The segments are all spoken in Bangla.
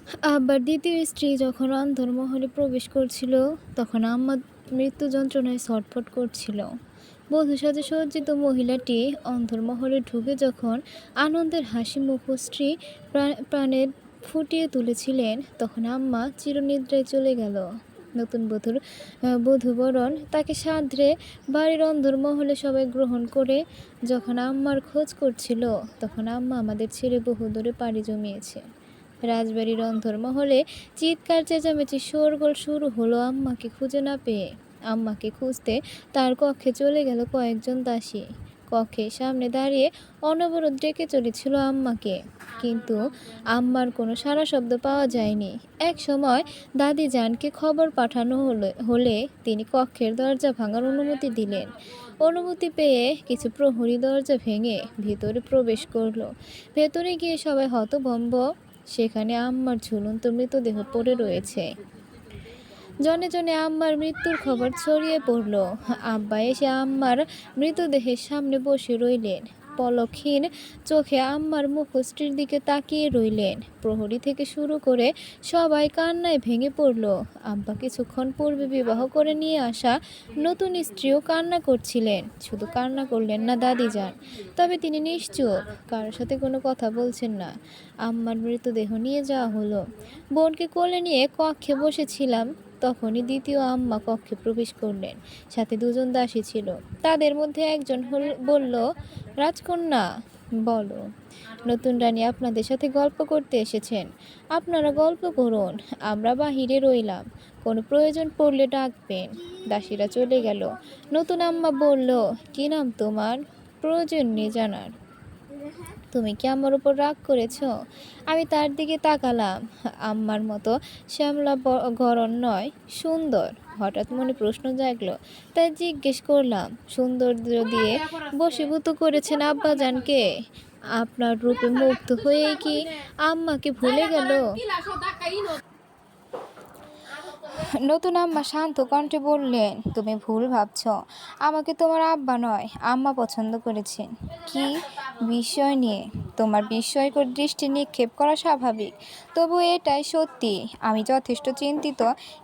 আব্বার দ্বিতীয় স্ত্রী যখন অন্দরমহলে প্রবেশ করছিল, তখন আম্মা মৃত্যু যন্ত্রণায় ছটফট করছিল। বধূ সাজে সজ্জিত মহিলাটি অন্তর্মহলে ঢুকে যখন আনন্দের হাসি মুখ স্ত্রী প্রাণে ফুটিয়ে তুলেছিলেন, তখন আম্মা চিরনিদ্রায় চলে গেল। নতুন বধূবরণ তাকে সাদরে বাড়ির অন্দরমহলে সবাই গ্রহণ করে যখন আম্মার খোঁজ করছিল, তখন আম্মা আমাদের ছেড়ে বহু দূরে পাড়ি জমিয়েছে। রাজবাড়ির অন্দরমহলে চিৎকার চেঁচামেচি শোরগোল শুরু হলো আম্মাকে খুঁজে না পেয়ে। আম্মাকে খুঁজতে তার কক্ষে চলে গেল কয়েকজন দাসী। কক্ষের সামনে দাঁড়িয়ে অনবরত ডেকে চলেছিল আম্মাকে, কিন্তু আম্মার কোনো সাড়া শব্দ পাওয়া যায়নি। এক সময় দাদি জানকে খবর পাঠানো হলে তিনি কক্ষের দরজা ভাঙার অনুমতি দিলেন। অনুমতি পেয়ে কিছু প্রহরী দরজা ভেঙে ভিতরে প্রবেশ করলো। ভেতরে গিয়ে সবাই হতভম্ব। সেখানে আম্মার ঝুলন্ত মৃতদেহ পড়ে রয়েছে। জনে জনে আম্মার মৃত্যুর খবর ছড়িয়ে পড়ল। আব্বা এসে আম্মার মৃতদেহের সামনে বসে রইলেন। পলকহীন চোখে আম্মার মুখশ্রীর দিকে তাকিয়ে রইলেন। প্রহরী থেকে শুরু করে সবাই কান্নায় ভেঙে পড়ল। আব্বা কিছুক্ষণ পূর্বে বিবাহ করে নিয়ে আসা নতুন স্ত্রীও কান্না করছিলেন। শুধু কান্না করলেন না দাদিজান, তবে তিনি নিশ্চুপ, কারোর সাথে কোনো কথা বলছেন না। আম্মার মৃতদেহ নিয়ে যাওয়া হলো। বোনকে কোলে নিয়ে কক্ষে বসেছিলাম, তখনই দ্বিতীয় আম্মা কক্ষে প্রবেশ করলেন। সাথে দুজন দাসী ছিল। তাদের মধ্যে একজন বলল, রাজকন্যা, বলো। নতুন রানী আপনাদের সাথে গল্প করতে এসেছেন। আপনারা গল্প করুন, আমরা বাহিরে রইলাম। কোনো প্রয়োজন পড়লে ডাকবেন। দাসীরা চলে গেল। নতুন আম্মা বলল, কি নাম তোমার? প্রয়োজন নেই জানার। তুমি কি আমার উপর রাগ করেছ? আমি তার দিকে তাকালাম। আম্মার মতো শ্যামলা গড়ন নয়, সুন্দর। হঠাৎ মনে প্রশ্ন জাগলো, তাই জিজ্ঞেস করলাম, সৌন্দর্য দিয়ে বশীভূত করেছেন আব্বাজানকে? আপনার রূপে মুগ্ধ হয়েই কি আম্মাকে ভুলে গেল? নতুন আম্মা শান্ত কণ্ঠে বললেন, তুমি ভুল ভাবছ। আমাকে তোমার আব্বা নয়, আম্মা পছন্দ করেছেন। কি বিষয় নিয়ে? তোমার বিস্ময়কর দৃষ্টি নিক্ষেপ করা স্বাভাবিক, তবু এটাই সত্যি। আমি যথেষ্ট চিন্তিত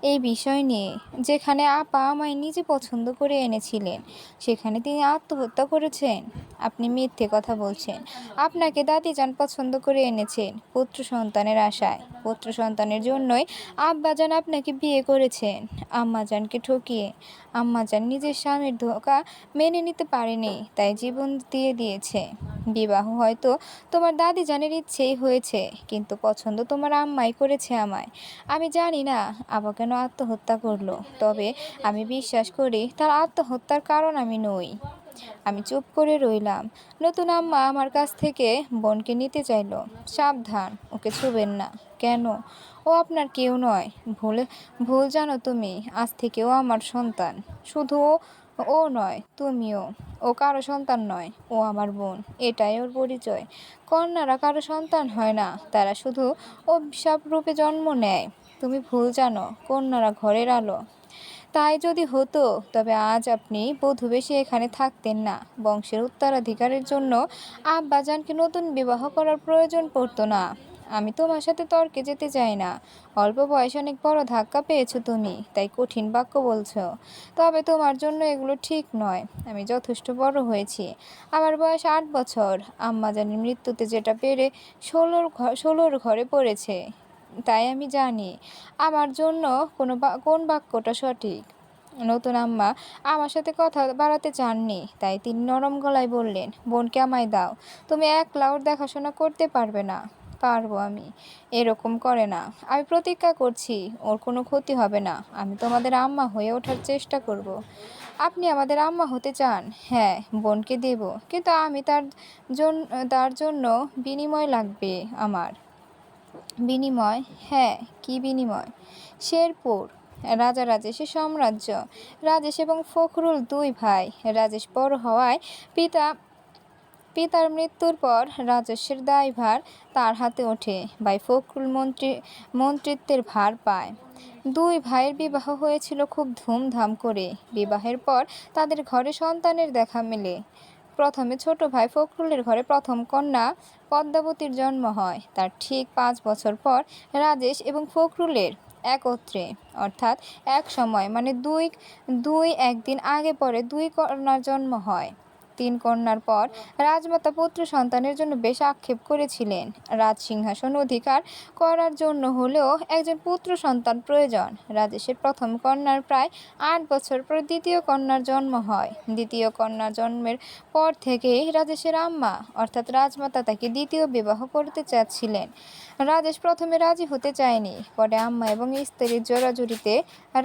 এই বিষয় নিয়ে। যেখানে আপা আমায় নিজে পছন্দ করে এনেছিলেন, সেখানে তিনি আত্মহত্যা করেছেন। আপনি মিথ্যে কথা বলছেন। আপনাকে দাদিজান পছন্দ করে এনেছেন পুত্র সন্তানের আশায়। পুত্র সন্তানের জন্যই আব্বাজান আপনাকে বিয়ে করেছেন, আম্মাজানকে ঠকিয়ে। আম্মাজান নিজের স্বামীর ধোঁকা মেনে নিতে পারেনি, তাই জীবন দিয়ে দিয়েছে। বিবাহ হয়তো তোমার দাদিজানের ইচ্ছেই হয়েছে, কিন্তু পছন্দ তোমার আম্মাই করেছে আমায়। আমি জানি না আব্বা কেন আত্মহত্যা করলো, তবে আমি বিশ্বাস করি তার আত্মহত্যার কারণ আমি নই। আমি চুপ করে রইলাম। নতুন আম্মা আমার কাছ থেকে বোনকে নিতে চাইল। সাবধান, ওকে ছুবেন না। কেন? ও আপনার কেউ নয়। ভুল জানো তুমি। আজ থেকে ও আমার সন্তান। শুধু ও নয়, তুমিও। ও কারো সন্তান নয়, ও আমার বোন। এটাই ওর পরিচয়। কন্যারা কারো সন্তান হয় না, তারা শুধু অভিশাপ রূপে জন্ম নেয়। তুমি ভুল জানো, কন্যারা ঘরের আলো। তাই যদি হতো, তবে আজ আপনি বধূবেশে এখানে থাকতেন না। বংশের উত্তরাধিকারের জন্য আব্বাজানকে নতুন বিবাহ করার প্রয়োজন পড়তো না। আমি তোমার সাথে তর্কে যেতে চাই না। অল্প বয়সে অনেক বড় ধাক্কা পেয়েছো তুমি, তাই কঠিন বাক্য বলছো। তবে তোমার জন্য এগুলো ঠিক নয়। আমি যথেষ্ট বড় হয়েছি। আমার বয়স 8 বছর। আম্মাজানের মৃত্যুতে যেটা পেরে 16র ঘরে পড়েছে, তাই আমি জানি আমার জন্য কোন বাক্যটা সঠিক। নতুন আম্মা আমার সাথে কথা বাড়াতে চাননি, তাই তিনি নরম গলায় বললেন, বোনকে আমায় দাও। তুমি একলা ওর দেখাশোনা করতে পারবে না। পারবো আমি। এরকম করে না। আমি প্রতিজ্ঞা করছি, ওর কোনো ক্ষতি হবে না। আমি তোমাদের আম্মা হয়ে ওঠার চেষ্টা করব। আপনি আমাদের আম্মা হতে চান? হ্যাঁ, বোনকে দেব, কিন্তু আমি তার জন্য বিনিময় লাগবে আমার। বিনিময়? হ্যাঁ, কি বিনিময়? শেরপুর, রাজা রাজেশের সাম্রাজ্য। রাজেশ এবং ফখরুল 2 ভাই। রাজেশ বড় হওয়ায় পিতার মৃত্যুর পর রাজস্বের দায়ভার তার হাতে ওঠে। ভাই ফখরুল মন্ত্রিত্বের ভার পায়। 2 ভাইয়ের বিবাহ হয়েছিল খুব ধুমধাম করে। বিবাহের পর তাদের ঘরে সন্তানের দেখা মেলে। প্রথমে ছোট ভাই ফখরুলের ঘরে প্রথম কন্যা পদ্মাবতীর জন্ম হয়। তার ঠিক 5 বছর পর রাজেশ এবং ফখরুলের একত্রে অর্থাৎ এক সময় মানে দুই দুই একদিন আগে পরে 2 কন্যার জন্ম হয়। 3 কন্যার পর রাজমাতা পুত্র সন্তানের জন্য বেশ আক্ষেপ করেছিলেন। রাজ সিংহাসন অধিকার করার জন্য হলেও একজন পুত্র সন্তান প্রয়োজন। রাজেশের প্রথম কন্যার প্রায় 8 বছর পর দ্বিতীয় কন্যার জন্ম হয়। দ্বিতীয় কন্যার জন্মের পর থেকেই রাজেশের আম্মা অর্থাৎ রাজমাতা তাকে দ্বিতীয় বিবাহ করতে চাচ্ছিলেন। রাজেশ প্রথমে রাজি হতে চায়নি, পরে আম্মা এবং স্ত্রীর জোরাজুরিতে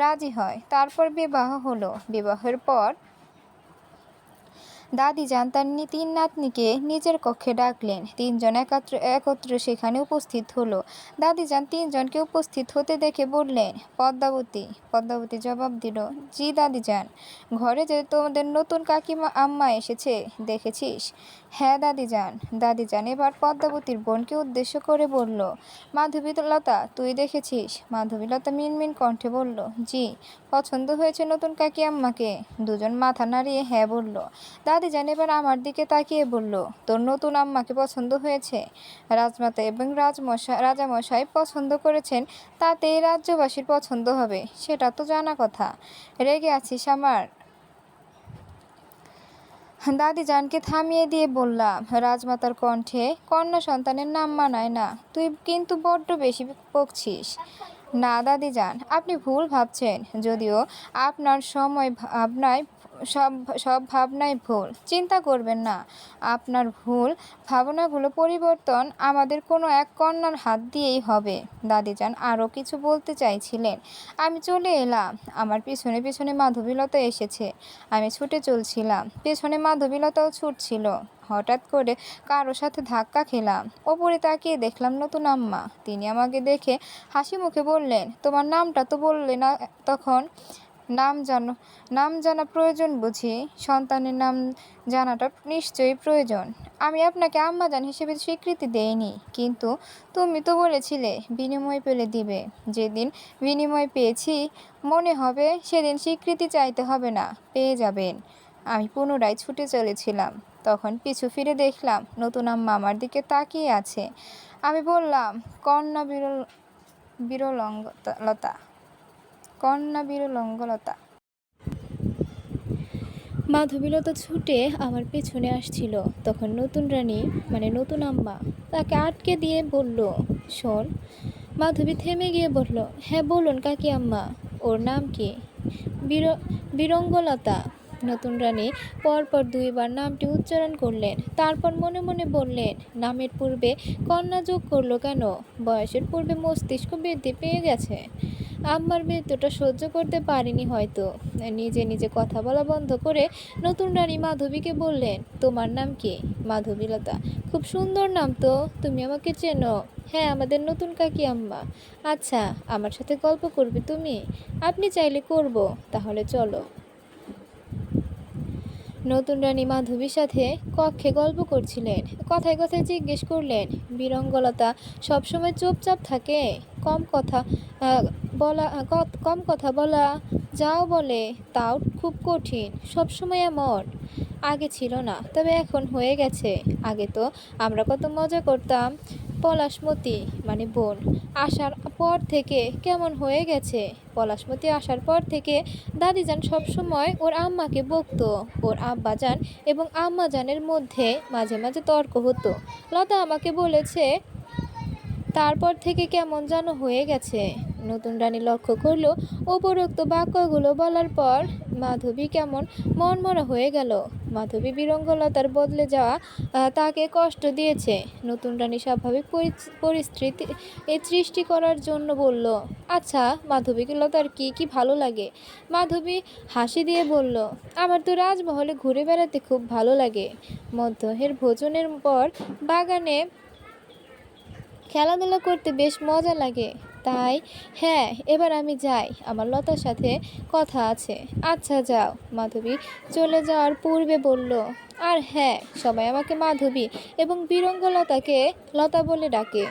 রাজি হয়। তারপর বিবাহ হলো। বিবাহের পর দাদিজান তার 3 নাতনিকে নিজের কক্ষে ডাকলেন। 3 জন একত্রে সেখানে উপস্থিত হলো। দাদিজান 3 জনকে উপস্থিত হতে দেখে বললেন, পদ্মাবতী। পদ্মাবতী জবাব দিল, জি দাদিজান। ঘরে যে তোমাদের নতুন কাকিমা আম্মা এসেছে, দেখেছিস? হ্যাঁ দাদিজান। দাদিজান এবার পদ্মাবতীর বোনকে উদ্দেশ্য করে বলল, মাধবীলতা তুই দেখেছিস? মাধবীলতা মিনমিন কণ্ঠে বলল, জি। পছন্দ হয়েছে নতুন কাকি আম্মাকে? দুজন মাথা নাড়িয়ে হ্যাঁ বলল। দাদিজান এবার আমার দিকে তাকিয়ে বলল, তোর নতুন আম্মাকে পছন্দ হয়েছে? রাজমাতা এবং রাজামশাই পছন্দ করেছেন, তাতে এই রাজ্যবাসীর পছন্দ হবে সেটা তো জানা কথা। রেগে আছিস আমার? দাদিজানকে থামিয়ে দিয়ে বললাম। রাজমাতার কণ্ঠে, কন্যা সন্তানের নাম মানায় না, তুই কিন্তু বড্ড বেশি বকছিস। না দাদিজান, আপনি ভুল ভাবছেন। যদিও আপনার ভাবনায় সব ভাবনাই ভুল, চিন্তা করবেন না। আপনার ভুল ভাবনাগুলো পরিবর্তন আমাদের কোনো এক কন্যার হাত দিয়েই হবে। দাদিজান আরও কিছু বলতে চাইছিলেন। আমি চলে এলাম। আমার পিছনে পিছনে মাধবীলতা এসেছে। আমি ছুটে চলছিলাম, পেছনে মাধবীলতাও ছুটছিল। হঠাৎ করে কারো সাথে ধাক্কা খেলাম। ওপরে তাকিয়ে দেখলাম নতুন আম্মা। তিনি আমাকে দেখে হাসি মুখে বললেন, তোমার নামটা তো বললে না তখন? নাম জানা প্রয়োজন বুঝি? সন্তানের নাম জানাটা নিশ্চয়ই প্রয়োজন। আমি আপনাকে আম্মাজান হিসেবে স্বীকৃতি দেইনি, কিন্তু তুমি তো বলেছিলে বিনিময় পেলে দিবে। যেদিন বিনিময় পেয়েছি মনে হবে সেদিন স্বীকৃতি চাইতে হবে না, পেয়ে যাবেন। আমি পুনরায় ছুটে চলেছিলাম। তখন পিছু ফিরে দেখলাম নতুন আম্মা আমার দিকে তাকিয়ে আছে। আমি বললাম, কন্যা বিরলতা। কন্যা বিরলতা। মাধবীলতা ছুটে আমার পেছনে আসছিল। তখন নতুন রানী মানে নতুন আম্মা তাকে আটকে দিয়ে বলল, শোন। মাধবী থেমে গিয়ে বলল, হ্যাঁ বলুন কাকি আম্মা। ওর নাম কি? বিরঙ্গলতা। নতুন রানী পরপর 2 বার নামটি উচ্চারণ করলেন। তারপর মনে মনে বললেন, নামের পূর্বে কন্যা যোগ করলো কেন? বয়সের পূর্বে মস্তিষ্ক বৃদ্ধি পেয়ে গেছে। আম্মার মৃত্যুটা সহ্য করতে পারিনি হয়তো। নিজে নিজে কথা বলা বন্ধ করে নতুন রানী মাধবীকে বললেন, তোমার নাম কি? মাধবীলতা। খুব সুন্দর নাম তো, তুমি আমাকে চেনো? হ্যাঁ, আমাদের নতুন কাকি আম্মা। আচ্ছা, আমার সাথে গল্প করবে তুমি? আপনি চাইলে করব, তাহলে চলো। নতুন রানী মাধবীর সাথে কক্ষে গল্প করছিলেন। কথায় কথায় জিজ্ঞেস করলেন, বিরঙ্গলতা সবসময় চুপচাপ থাকে? কম কথা বলা যাও বলে, তাও খুব কঠিন, সবসময় এমন? আগে ছিল না, তবে এখন হয়ে গেছে। আগে তো আমরা কত মজা করতাম। পলাশমতি মানে বোন আসার পর থেকে কেমন হয়ে গেছে। পলাশমতি আসার পর থেকে দাদিজান সবসময় ওর আম্মাকে বকতো। ওর আব্বাজান এবং আম্মাজানের মধ্যে মাঝে মাঝে তর্ক হতো। লতা আমাকে বলেছে তারপর থেকে কেমন যেন হয়ে গেছে। নতুন রানী লক্ষ্য করলো উপরোক্ত বাক্যগুলো বলার পর মাধবী কেমন মনমরা হয়ে গেল। মাধবী বিরঙ্গলতার বদলে যাওয়া তাকে কষ্ট দিয়েছে। নতুন রানী স্বাভাবিক পরিস্থিতি সৃষ্টি করার জন্য বলল, আচ্ছা মাধবীলতার কি কি ভালো লাগে? মাধবী হাসি দিয়ে বলল, আমার তো রাজমহলে ঘুরে বেড়াতে খুব ভালো লাগে। মধ্যাহ্নের ভোজনের পর বাগানে খেলাধুলা করতে বেশ মজা লাগে। তাই হ্যাঁ, এবার আমি যাই, আমার লতার সাথে কথা আছে। আচ্ছা যাও। মাধবী চলে যাওয়ার পূর্বে বলল, আর হ্যাঁ, সবাই আমাকে মাধবী এবং বিরঙ্গলতাকে লতা বলে ডাকে।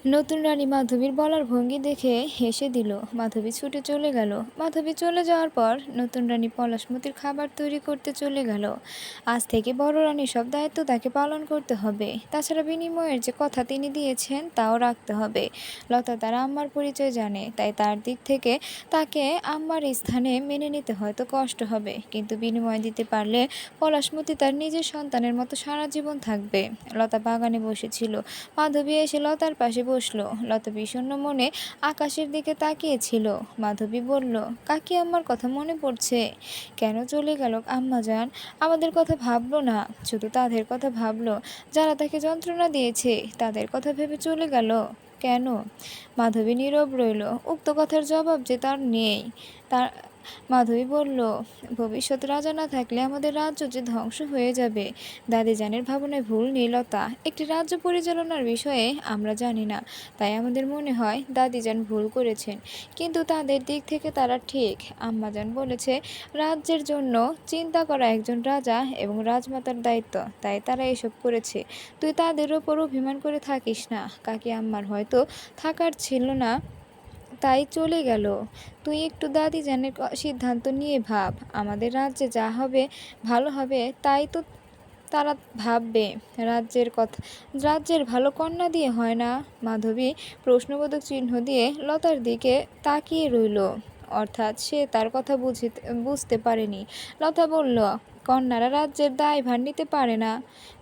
নতুন রানী মাধবীর বলার ভঙ্গি দেখে হেসে দিল। মাধবী ছুটে চলে গেল। মাধবী চলে যাওয়ার পর নতুন রানী পলাশমতির খাবার তৈরি করতে চলে গেল। আজ থেকে বড় রানীর সব দায়িত্ব তাকে পালন করতে হবে। তাছাড়া বিনিময়ের যে কথা তিনি দিয়েছেন তাও রাখতে হবে। লতা তার আম্মার পরিচয় জানে, তাই তার দিক থেকে তাকে আম্মার স্থানে মেনে নিতে হয়তো কষ্ট হবে, কিন্তু বিনিময় দিতে পারলে পলাশমতি তার নিজের সন্তানের মতো সারা জীবন থাকবে। লতা বাগানে বসেছিল। মাধবী এসে লতার পাশে বসলো। লতা বিষণ্ণ মনে আকাশের দিকে তাকিয়েছিল। মাধবী বলল, কাকি আম্মার কথা মনে পড়ছে? কেন চলে গেল আম্মাজান? আমাদের কথা ভাবলো না, শুধু তাদের কথা ভাবলো যারা তাকে যন্ত্রণা দিয়েছে, তাদের কথা ভেবে চলে গেল কেন? মাধবী নীরব রইল। উক্ত কথার জবাব যে তার নেই। তার মাধবী বলল, ভবিষ্যৎ রাজা না থাকলে আমাদের রাজ্য যে ধ্বংস হয়ে যাবে। দাদিজানের ভাবনায় ভুল নেই লতা। একটি রাজ্য পরিচালনার বিষয়ে আমরা জানি না, তাই আমাদের মনে হয় দাদিজান ভুল করেছেন, কিন্তু তাদের দিক থেকে তারা ঠিক। আম্মাজান বলেছে রাজ্যের জন্য চিন্তা করা একজন রাজা এবং রাজমাতার দায়িত্ব, তাই তারা এসব করেছে। তুই তাদের ওপর অভিমান করে থাকিস না। কাকি আম্মার হয়তো থাকার ছিল না, তাই চলে গেল। তুই একটু দাদিজানের সিদ্ধান্ত নিয়ে ভাব। আমাদের রাজ্যে যা হবে ভালো হবে তাই তো তারা ভাববে। রাজ্যের কথা রাজ্যের ভালো কন্যা দিয়ে হয় না? মাধবী প্রশ্নবোধক চিহ্ন দিয়ে লতার দিকে তাকিয়ে রইল, অর্থাৎ সে তার কথা বুঝতে পারেনি। লতা বলল, কন্যারা রাজ্যের দায়ভার নিতে পারে না।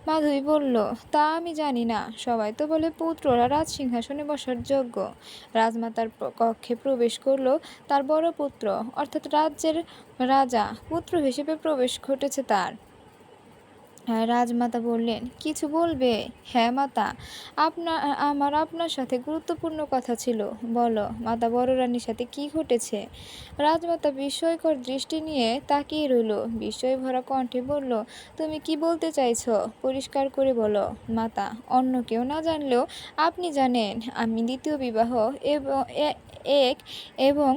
মাধবী বলল, তা আমি জানি না। সবাই তো বলে পুত্ররা রাজসিংহাসনে বসার যোগ্য। রাজমাতার কক্ষে প্রবেশ করলো তার বড় পুত্র, অর্থাৎ রাজ্যের রাজা। পুত্র হিসেবে প্রবেশ ঘটেছে তার। রাজমাতা বললেন, কিছু বলবে? হ্যাঁ মাতা, আমার আপনার সাথে গুরুত্বপূর্ণ কথা ছিল। বলো মাতা, বড় রানীর সাথে কি ঘটেছে? রাজমাতা বিস্ময়কর দৃষ্টি নিয়ে তাকিয়ে রইল। বিস্ময় ভরা কণ্ঠে বলল, তুমি কি বলতে চাইছ? পরিষ্কার করে বলো মাতা। অন্য কেউ না জানলেও আপনি জানেন, আমি দ্বিতীয় বিবাহ এবং এক এবং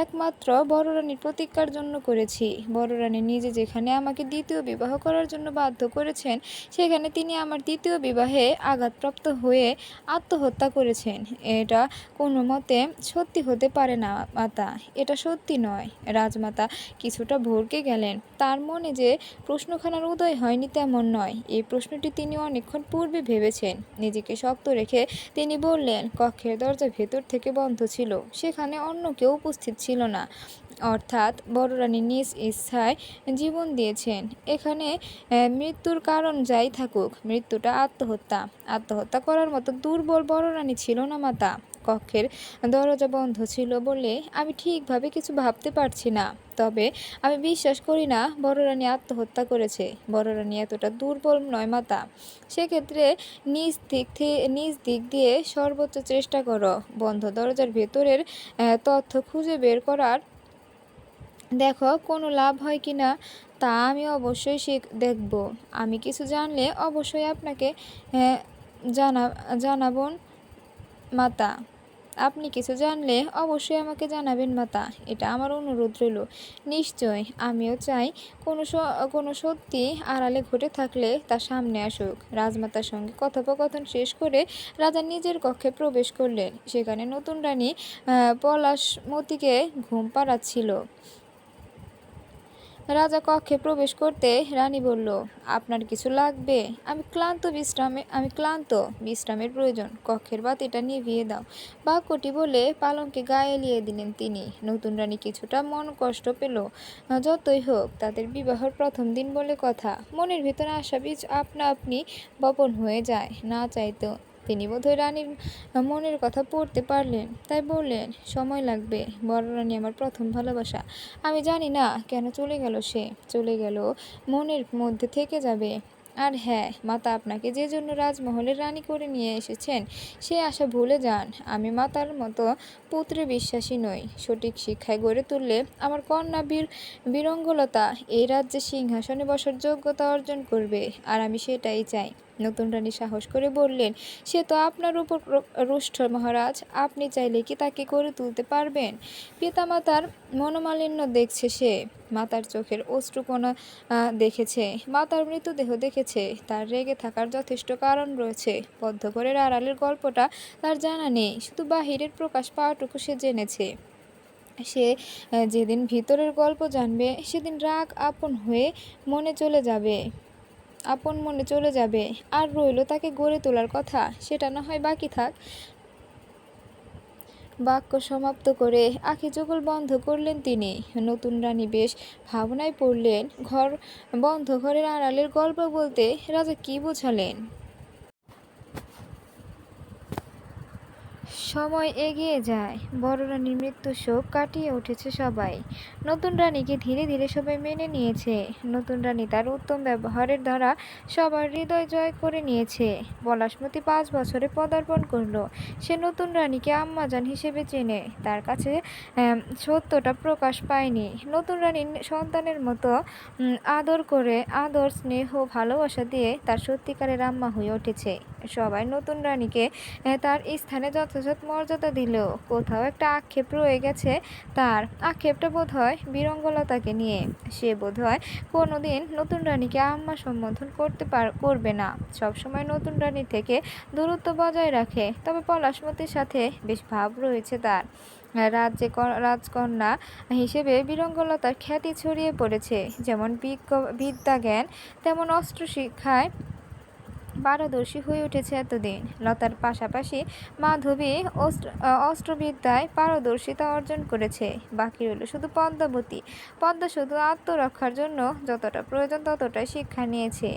একমাত্র বড় রানীর প্রতিজ্ঞার জন্য করেছি। বড় রানী নিজে যেখানে আমাকে দ্বিতীয় বিবাহ করার জন্য বাধ্য করেছেন, সেখানে তিনি আমার দ্বিতীয় বিবাহে আঘাতপ্রাপ্ত হয়ে আত্মহত্যা করেছেন। এটা কোনো মতে সত্যি হতে পারে না মাতা, এটা সত্যি নয়। রাজমাতা কিছুটা ভড়কে গেলেন। তার মনে যে প্রশ্নখানার উদয় হয়নি তেমন নয়, এই প্রশ্নটি তিনি অনেকক্ষণ পূর্বে ভেবেছেন। নিজেকে শক্ত রেখে তিনি বললেন, কক্ষের দরজা ভেতর থেকে বন্ধ ছিল, সেখানে অন্য কেউ উপস্থিত ছিল না, অর্থাৎ বড় রানী নিজ ইচ্ছায় জীবন দিয়েছেন। এখানে মৃত্যুর কারণ যাই থাকুক, মৃত্যুটা আত্মহত্যা। আত্মহত্যা করার মতো দুর্বল বড় রানী ছিল না মাতা। কক্ষের দরজা বন্ধ ছিল বলে আমি ঠিকভাবে কিছু ভাবতে পারছি না, তবে আমি বিশ্বাস করি না বড় রানী আত্মহত্যা করেছে। বড় রানী এতটা দুর্বল নয় মাতা। সেক্ষেত্রে নিজ দিক দিয়ে সর্বোচ্চ চেষ্টা করো। বন্ধ দরজার ভেতরের তথ্য খুঁজে বের করার দেখো কোনো লাভ হয় কি না। তা আমি অবশ্যই দেখব। আমি কিছু জানলে অবশ্যই আপনাকে জানাবন মাতা। আপনি কিছু জানলে অবশ্যই আমাকে জানাবেন মাতা, এটা আমার অনুরোধ রইল। নিশ্চয়, আমিও চাই কোনো সত্যি আড়ালে ঘটে থাকলে তা সামনে আসুক। রাজমাতার সঙ্গে কথোপকথন শেষ করে রাজা নিজের কক্ষে প্রবেশ করলেন। সেখানে নতুন রানী পলাশমতিকে ঘুম পাড়াচ্ছিল। রাজা কক্ষে প্রবেশ করতে রানী বলল, আপনার কিছু লাগবে? আমি ক্লান্ত, বিশ্রামের প্রয়োজন। কক্ষের বাতিটা নিভিয়ে দাও। বাক্যটি বলে পালঙ্কে গায়ে এলিয়ে দিলেন তিনি। নতুন রানী কিছুটা মন কষ্ট পেল। যতই হোক, তাদের বিবাহের প্রথম দিন বলে কথা। মনের ভিতরে আশা বীজ আপনা আপনি বপন হয়ে যায়, না চাইতো। তিনি বোধহয় রানীর মনের কথা পড়তে পারলেন, তাই বললেন, সময় লাগবে। বড় রানী আমার প্রথম ভালোবাসা। আমি জানি না কেন চলে গেল সে। চলে গেল মনের মধ্যে থেকে যাবে। আর হ্যাঁ মাতা, আপনাকে যে জন্য রাজমহলের রানী করে নিয়ে এসেছেন, সে আশা ভুলে যান। আমি মাতার মতো পুত্রে বিশ্বাসী নই। সঠিক শিক্ষায় গড়ে তুললে আমার কন্যা বীরঙ্গলতা এই রাজ্যে সিংহাসনে বসার যোগ্যতা অর্জন করবে, আর আমি সেটাই চাই। নতুন রানী সাহস করে বললেন, সে তো আপনার উপর রুষ্ট মহারাজ, আপনি চাইলে কি তাকে গড়ে তুলতে পারবেন? পিতামাতার মনোমালিন্য দেখছে সে, মাতার চোখের অশ্রুকণা দেখেছে, মাতার মৃতদেহ দেখেছে। তার রেগে থাকার যথেষ্ট কারণ রয়েছে। পদ্মঘরের আড়ালের গল্পটা তার জানা নেই, শুধু বাহিরের প্রকাশ পাওয়াটুকু সে জেনেছে। সে যেদিন ভিতরের গল্প জানবে, সেদিন রাগ আপন মনে চলে যাবে। আর রইল তাকে গড়ে তোলার কথা, সেটা না হয় বাকি থাক। বাক্য সমাপ্ত করে আঁখি যুগল বন্ধ করলেন তিনি। নতুন রানী বেশ ভাবনায় পড়লেন। ঘরের আড়ালের গল্প বলতে রাজা কি বোঝালেন? সময় এগিয়ে যায়, বড় রানীর মৃত্যু শোক কাটিয়ে উঠেছে সবাই। নতুন রানীকে ধীরে ধীরে সবাই মেনে নিয়েছে। নতুন রানী তার উত্তম ব্যবহারের দ্বারা সবার হৃদয় জয় করে নিয়েছে। পলাশমতি 5 বছরে পদার্পণ করলো। সে নতুন রানীকে আম্মাজান হিসেবে চেনে। তার কাছে সত্যটা প্রকাশ পায়নি। নতুন রানীর সন্তানের মতো আদর স্নেহ ভালোবাসা দিয়ে তার সত্যিকারের আম্মা হয়ে উঠেছে। সবাই নতুন রানীকে তার স্থানে যথাযথ মর্যাদা দিলেও কোথাও একটা আক্ষেপ রয়ে গেছে। তার আক্ষেপটা বোধহয় বীরঙ্গলতাকে নিয়ে। সে বোধহয় কোনোদিন নতুন রানীকে আম্মা সম্বোধন করবে না। সবসময় নতুন রানীর থেকে দূরত্ব বজায় রাখে। তবে পলাশমতির সাথে বেশ ভাব রয়েছে তার। রাজকন্যা হিসেবে বীরঙ্গলতার খ্যাতি ছড়িয়ে পড়েছে। যেমন বিদ্যা জ্ঞান, তেমন অস্ত্র শিক্ষায় পারদর্শী হয়ে উঠেছে এতদিন। লতার পাশাপাশি মাধবী অস্ত্রবিদ্যায় পারদর্শিতা অর্জন করেছে। বাকি রইল শুধু পদ্মাবতী। পদ্মা শুধু আত্মরক্ষার জন্য যতটা প্রয়োজন ততটাই শিক্ষা নিয়েছে।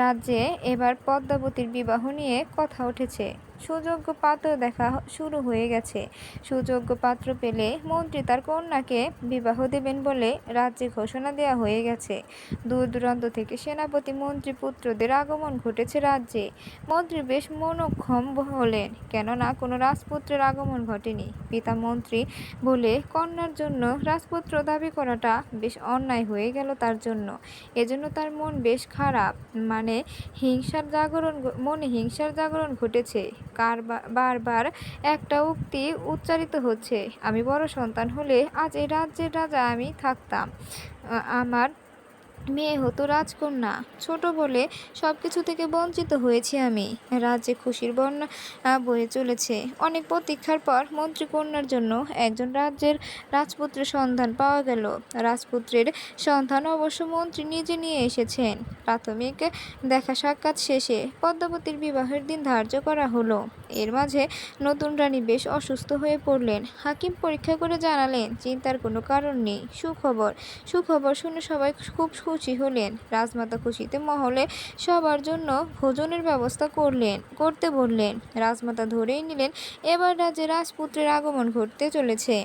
রাজ্যে এবার পদ্মাবতীর বিবাহ নিয়ে কথা উঠেছে। সুযোগ্য পাত্র দেখা শুরু হয়ে গেছে। সুযোগ্য পাত্র পেলে মন্ত্রী তার কন্যাকে বিবাহ দেবেন বলে রাজ্যে ঘোষণা দেওয়া হয়ে গেছে। দূর দূরান্ত থেকে সেনাপতি, মন্ত্রী পুত্রদের আগমন ঘটেছে রাজ্যে। মন্ত্রী বেশ মনোক্ষম হলেন, কেননা কোনো রাজপুত্রের আগমন ঘটেনি। পিতা মন্ত্রী বলে কন্যার জন্য রাজপুত্র দাবি করাটা বেশ অন্যায় হয়ে গেল তার জন্য। এজন্য তার মন বেশ খারাপ। মনে হিংসার জাগরণ ঘটেছে। বারবার একটা উক্তি উচ্চারিত হচ্ছে, আমি বড় সন্তান হলে আজ এই রাজ্যের রাজা আমি থাকতাম। আমার মেয়ে হতো রাজকন্যা। ছোট বলে সব কিছু থেকে বঞ্চিত হয়েছি আমি। রাজ্যে খুশির বন্যা বয়ে চলেছে। অনেক প্রতীক্ষার পর মন্ত্রীকন্যার জন্য একজন রাজপুত্রের সন্ধান পাওয়া গেল। রাজপুত্রের সন্ধান অবশ্য মন্ত্রী নিজে নিয়ে এসেছেন। প্রাথমিক দেখা সাক্ষাৎ শেষে পদ্মাবতীর বিবাহের দিন ধার্য করা হলো। এর মাঝে নতুন রানী বেশ অসুস্থ হয়ে পড়লেন। হাকিম পরীক্ষা করে জানালেন, চিন্তার কোনো কারণ নেই। সুখবর শুনে সবাই খুব খুশি হলেন। রাজমাতা খুশিতে মহলে সবার জন্য ভোজনের ব্যবস্থা করতে বললেন। রাজমাতা ধরেই নিলেন এবার রাজ্যে রাজপুত্রের আগমন ঘটতে চলেছে।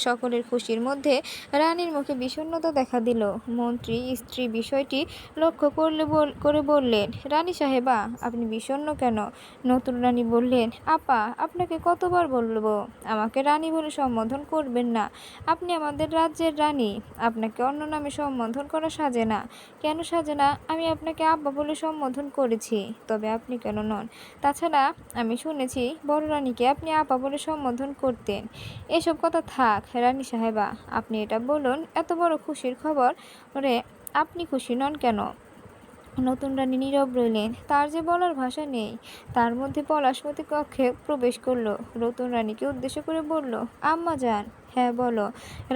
সকলের খুশির মধ্যে রানীর মুখে বিষণ্ণতা দেখা দিল। মন্ত্রী স্ত্রী বিষয়টি লক্ষ্য করে বললেন, রানী সাহেবা, আপনি বিষণ্ণ কেন? নতুন রানী বললেন, আপা, আপনাকে কতবার বলবো আমাকে রানী বলে সম্বোধন করবেন না। আপনি আমাদের রাজ্যের রানী। আপনাকে অন্য নামে সম্বোধন করা সাজে না। কেন সাজে না? আমি আপনাকে আব্বা বলে সম্বোধন করেছি, তবে আপনি কেন নন? তাছাড়া আমি শুনেছি বড় রানীকে আপনি আপা বলে সম্বোধন করতেন। এসব কথা থাক রানী সাহেবা, আপনি এটা বলুন, এত বড় খুশির খবর আপনি খুশি নন কেন? নতুন রানী নীরব রইলেন। তার যে বলার ভাষা নেই। তার মধ্যে পলাশমতি কক্ষে প্রবেশ করলো। নতুন রানীকে উদ্দেশ্য করে বলল, আম্মা যান। হ্যাঁ বলো।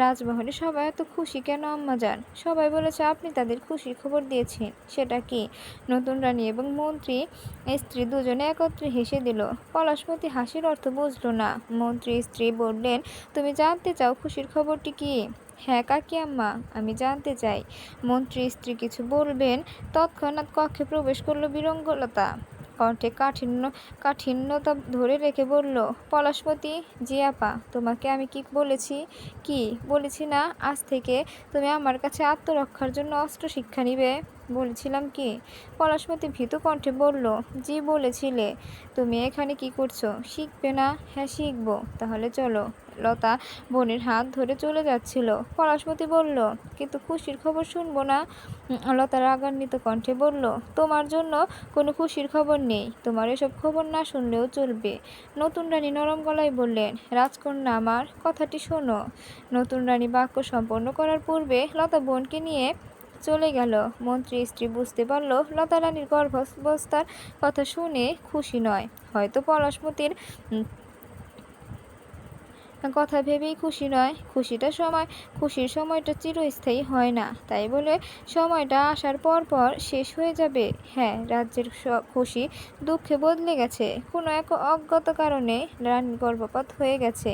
রাজমহলে সবাই এত খুশি কেন আম্মা যান? সবাই বলেছে আপনি তাদের খুশির খবর দিয়েছেন। সেটা কি? নতুন রানী এবং মন্ত্রী স্ত্রী দুজনে একত্রে হেসে দিল। পলাশমতি হাসির অর্থ বুঝল না। মন্ত্রী স্ত্রী বললেন, তুমি জানতে চাও খুশির খবরটি কি? হ্যাঁ কাকি আম্মা, আমি জানতে চাই। মন্ত্রী স্ত্রী কিছু বলবেন, তৎক্ষণাৎ কক্ষে প্রবেশ করল বীরঙ্গলতা। কণ্ঠে কাঠিন্যতা ধরে রেখে বলল, পলাশমতি, জি আপা, তোমাকে আমি কি বলেছি না আজ থেকে তুমি আমার কাছে আত্মরক্ষার জন্য অস্ত্র শিক্ষা নিবে? বলেছিলাম কি? পলাশমতি ভীতু কণ্ঠে বলল, জি বলেছিলে। তুমি এখানে কি করছো? শিখবে না? হ্যাঁ শিখবো। তাহলে চলো। লতা বোনের হাত ধরে চলে যাচ্ছিল। পলাশমতি বলল, কিন্তু খুশির খবর শুনবো না? লতা রাগান্বিত কণ্ঠে বলল, তোমার জন্য কোনো খুশির খবর নেই। তোমার এসব খবর না শুনলেও চলবে। নতুন রানী নরম গলায় বললেন, রাজকন্যা আমার, কথাটি শোনো। নতুন রানী বাক্য সম্পন্ন করার পূর্বে লতা বোনকে নিয়ে চলে গেল। মন্ত্রী স্ত্রী বুঝতে পারল লতা রানীর গর্ভাবস্থার কথা শুনে খুশি নয়, হয়তো পলাশমতির কথা ভেবেই খুশি নয়। খুশির সময়টা চিরস্থায়ী হয় না, তাই বলে সময়টা আসার পর পর শেষ হয়ে যাবে। হ্যাঁ, রাজ্যের খুশি দুঃখে বদলে গেছে। কোনো এক অজ্ঞাত কারণে রানীর গর্ভপাত হয়ে গেছে।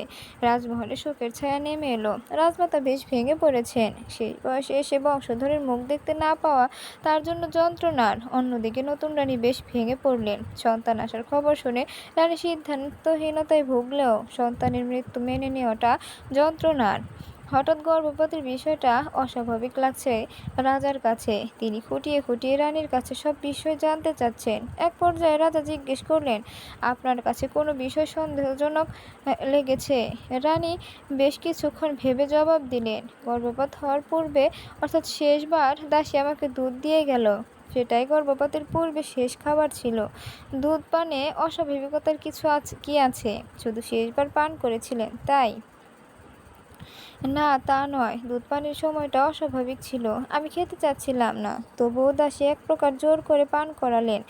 রাজমহলে শোকের ছায়া নেমে এলো। রাজমাতা বেশ ভেঙে পড়েছেন। সেই বয়সে এসে বংশধরের মুখ দেখতে না পাওয়া তার জন্য যন্ত্রণার। অন্যদিকে নতুন রানী বেশ ভেঙে পড়লেন। সন্তান আসার খবর শুনে রানী সিদ্ধান্তহীনতায় ভুগলেও সন্তানের মৃত্যু মেনে নেওয়াটা যন্ত্রণার। হঠাৎ গর্ভপাতের বিষয়টা অস্বাভাবিক লাগছে রাজার কাছে। তিনি খুঁটিয়ে খুঁটিয়ে রানীর কাছে সব বিষয় জানতে চাচ্ছেন। এক পর্যায়ে রাজা জিজ্ঞেস করলেন, আপনার কাছে কোনো বিষয় সন্দেহজনক লেগেছে? রানী বেশ কিছুক্ষণ ভেবে জবাব দিলেন, গর্ভপাত হওয়ার পূর্বে, অর্থাৎ শেষবার দাসী আমাকে দুধ দিয়ে গেল। সেটাই গর্ভপাতের পূর্বে শেষ খাবার ছিল। দুধ পানে অস্বাভাবিকতার কিছু কি আছে? শুধু শেষবার পান করেছিলেন তাই? না, তা নয়। দুধ পানের সময়টা অস্বাভাবিক ছিল। আমি খেতে চাচ্ছিলাম না, তবুও দাসী এক প্রকার জোর করে পান করালেন।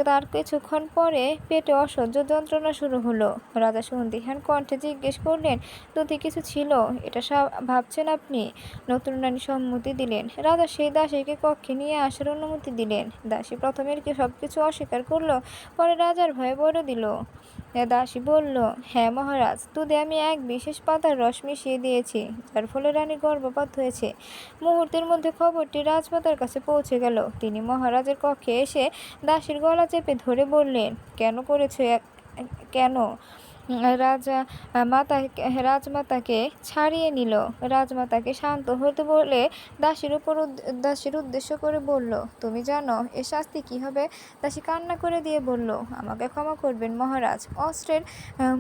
তার কিছুক্ষণ পরে পেটে অসহ্য যন্ত্রণা শুরু হলো। রাজা সন্দিহান কণ্ঠে জিজ্ঞেস করলেন, দুধে কিছু ছিল, এটা ভাবছেন আপনি? নতুন রানী সম্মতি দিলেন। রাজা সেই দাসীকে কক্ষে নিয়ে আসার অনুমতি দিলেন। দাসী প্রথমে সবকিছু অস্বীকার করলো, পরে রাজার ভয়ে বলে দিল। দাসী বলল, হ্যাঁ মহারাজ, দুধে আমি এক বিশেষ পাতার রস মিশিয়ে দিয়েছি, যার ফলে রানীর গর্ভপাত হয়েছে। মুহূর্তের মধ্যে খবরটি রাজমাতার কাছে পৌঁছে গেল। তিনি মহারাজের কক্ষে এসে দাসীর গলা চেপে ধরে বললেন, কেন করেছো কেন? রাজমাতাকে ছাড়িয়ে নিল। রাজমাতাকে শান্ত হতে বলে দাসীর উদ্দেশ্য করে বলল, তুমি জানো এর শাস্তি কি হবে? দাসী কান্না করে দিয়ে বলল, আমাকে ক্ষমা করবেন মহারাজ, অস্ত্রের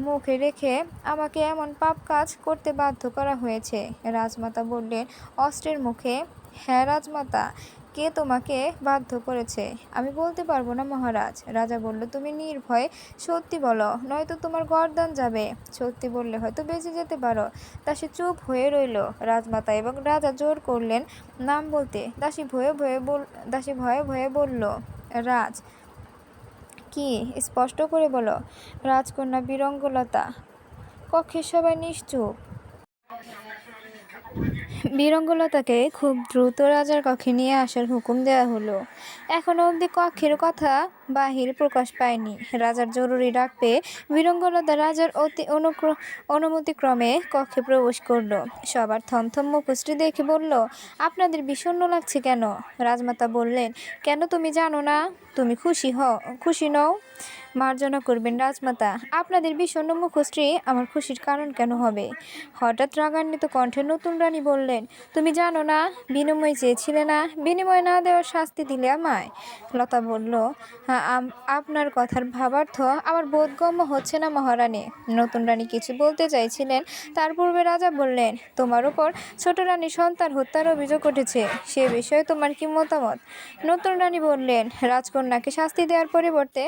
মুখে রেখে আমাকে এমন পাপ কাজ করতে বাধ্য করা হয়েছে। রাজমাতা বললেন, অস্ত্রের মুখে? হ্যাঁ রাজমাতা, কে তোমাকে বাধ্য করেছে? আমি বলতে পারবো না মহারাজ। রাজা বলল, তুমি নির্ভয়ে সত্যি বলো, নয়তো তোমার গর্দান যাবে। সত্যি বললে হয়তো বেঁচে যেতে পারো। দাসী চুপ হয়ে রইল। রাজমাতা এবং রাজা জোর করলেন নাম বলতে। দাসী ভয়ে ভয়ে বলল, রাজ। কি? স্পষ্ট করে বলো। রাজকন্যা বীরঙ্গলতা। কক্ষের সবাই নিশ্চুপ। বীরঙ্গলতাকে খুব দ্রুত রাজার কক্ষে নিয়ে আসার হুকুম দেওয়া হলো। এখনো অবধি কক্ষের কথা বাহির প্রকাশ পায়নি। রাজার জরুরি ডাক পেয়ে বীরঙ্গলতা রাজার অনুমতিক্রমে কক্ষে প্রবেশ করল। সবার থমথম মুখশ্রী দেখে বলল, আপনাদের বিষণ্ণ লাগছে কেন? রাজমাতা বললেন, কেন তুমি জানো না? তুমি খুশি নও? মার্জনা করবেন রাজমাতা। আপনাদের বিষণ্ণ মুখশ্রী আমার খুশির কারণ কেন হবে? হঠাৎ রাগান্বিত কণ্ঠে নতুন রানী বললেন, তুমি জানো না, বিনিময় চেয়েছিলে না, বিনিময় না দেওয়ার শাস্তি দিলে আমায়। লতা বলল, আপনার কথার ভাবার্থ আমার বোধগম্য হচ্ছে না মহারানী। নতুন রানী কিছু বলতে চাইছিলেন, তার পূর্বে রাজা বললেন, তোমার উপর ছোট রানী সন্তান হত্যার অভিযোগ উঠেছে, সে বিষয়ে তোমার কি মতামত? নতুন রানী বললেন, রাজকন্যাকে শাস্তি দেওয়ার পরিবর্তে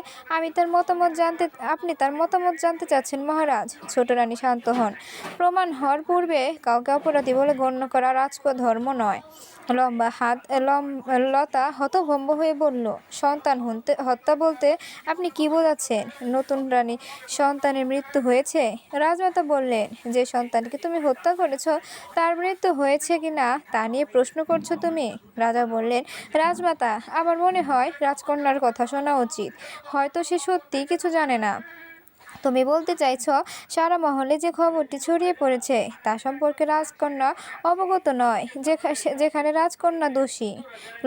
আপনি তার মতামত জানতে চাচ্ছেন মহারাজ। ছোট রানী শান্ত হন। প্রমাণ হওয়ার পূর্বে কাউকে অপরাধী বলে গণ্য করা রাজধর্ম নয়। লতা হতভম্ব হয়ে বলল, সন্তান হত্যা বলতে আপনি কি বোঝাচ্ছেন? নতুন রানী, সন্তানের মৃত্যু হয়েছে? রাজমাতা বললেন, যে সন্তানকে তুমি হত্যা করেছ তার মৃত্যু হয়েছে কিনা তা নিয়ে প্রশ্ন করছো তুমি? রাজা বললেন, রাজমাতা, আমার মনে হয় রাজকন্যার কথা শোনা উচিত। হয়তো সে সত্যি কিছু জানে না। তুমি বলতে চাইছো সারা মহলে যে খবরটি ছড়িয়ে পড়েছে তা সম্পর্কে রাজকন্যা অবগত নয়, যেখানে রাজকন্যা দোষী?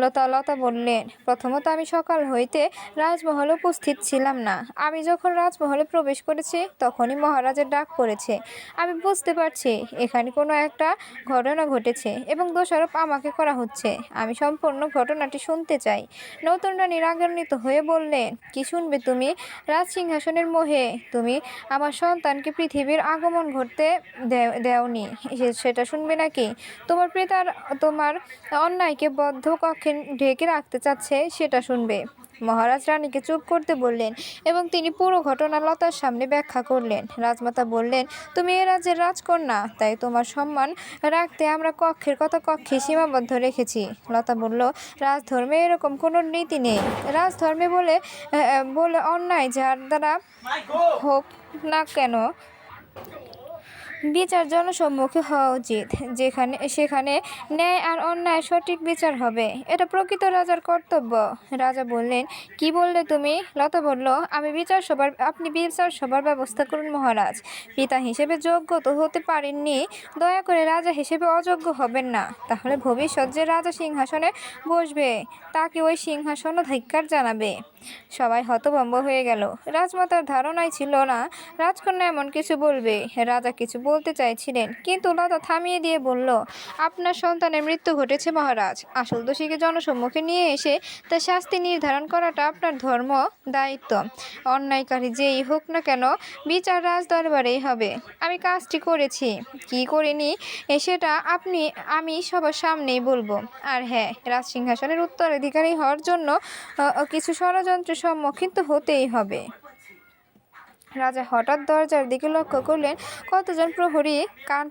লতা বললেন, প্রথমত আমি সকাল হইতে রাজমহলে উপস্থিত ছিলাম না। আমি যখন রাজমহলে প্রবেশ করেছি তখনই মহারাজের ডাক পড়েছে। আমি বুঝতে পারছি এখানে কোনো একটা ঘটনা ঘটেছে এবং দোষারোপ আমাকে করা হচ্ছে। আমি সম্পূর্ণ ঘটনাটি শুনতে চাই। নতুন রানী রাগান্বিত হয়ে বললেন, কি শুনবে তুমি? রাজসিংহাসনের মোহে তুমি আমার সন্তানকে পৃথিবীর আগমন ঘটতে দেওনি, সেটা শুনবে নাকি? তোমার পিতার তোমার অন্যায়কে বদ্ধ কক্ষে ঢেকে রাখতে চাচ্ছে, সেটা শুনবে? মহারাজ রানীকে চুপ করতে বললেন এবং তিনি পুরো ঘটনা লতার সামনে ব্যাখ্যা করলেন। রাজমাতা বললেন, তুমি এ রাজ্যের রাজকন্যা, তাই তোমার সম্মান রাখতে আমরা কক্ষের কথা কক্ষে সীমাবদ্ধ রেখেছি। লতা বলল, রাজধর্মে এরকম কোনো নীতি নেই। রাজধর্মে বলে বলে অন্যায় যার দ্বারা হোক না কেন বিচার জনসম্মুখে হওয়া উচিত, সেখানে ন্যায় আর অন্যায় সঠিক বিচার হবে। এটা প্রকৃত রাজার কর্তব্য। রাজা বললেন, কি বললে তুমি? লতা বলল, আপনি বিচার সভার ব্যবস্থা করুন মহারাজ। পিতা হিসেবে যোগ্য তো হতে পারেননি, দয়া করে রাজা হিসেবে অযোগ্য হবেন না। তাহলে ভবিষ্যৎ যে রাজা সিংহাসনে বসবে তাকে ওই সিংহাসনও ধিক্কার জানাবে। সবাই হতভম্ব হয়ে গেল। রাজমাতার ধারণাই ছিল না রাজকন্যা এমন কিছু বলবে। রাজা কিছু বলতে চাইছিলেন, কিন্তু লতা থামিয়ে দিয়ে বলল, আপনার সন্তানের মৃত্যু ঘটেছে মহারাজ। আসল দোষীকে জনসম্মুখে নিয়ে এসে তার শাস্তি নির্ধারণ করাটা আপনার ধর্ম দায়িত্ব। অন্যায়কারী যেই হোক না কেন বিচার রাজ দরবারেই হবে। আমি কাজটি করেছি, কি করিনি সেটা আমি সবার সামনেই বলবো। আর হ্যাঁ, রাজসিংহাসনের উত্তরাধিকারী হওয়ার জন্য কিছু ষড়যন্ত্রের সম্মুখীন তো হতেই হবে। রাজা হঠাৎ দরজার দিকে লক্ষ্য করলেন, কতজন প্রহরী কান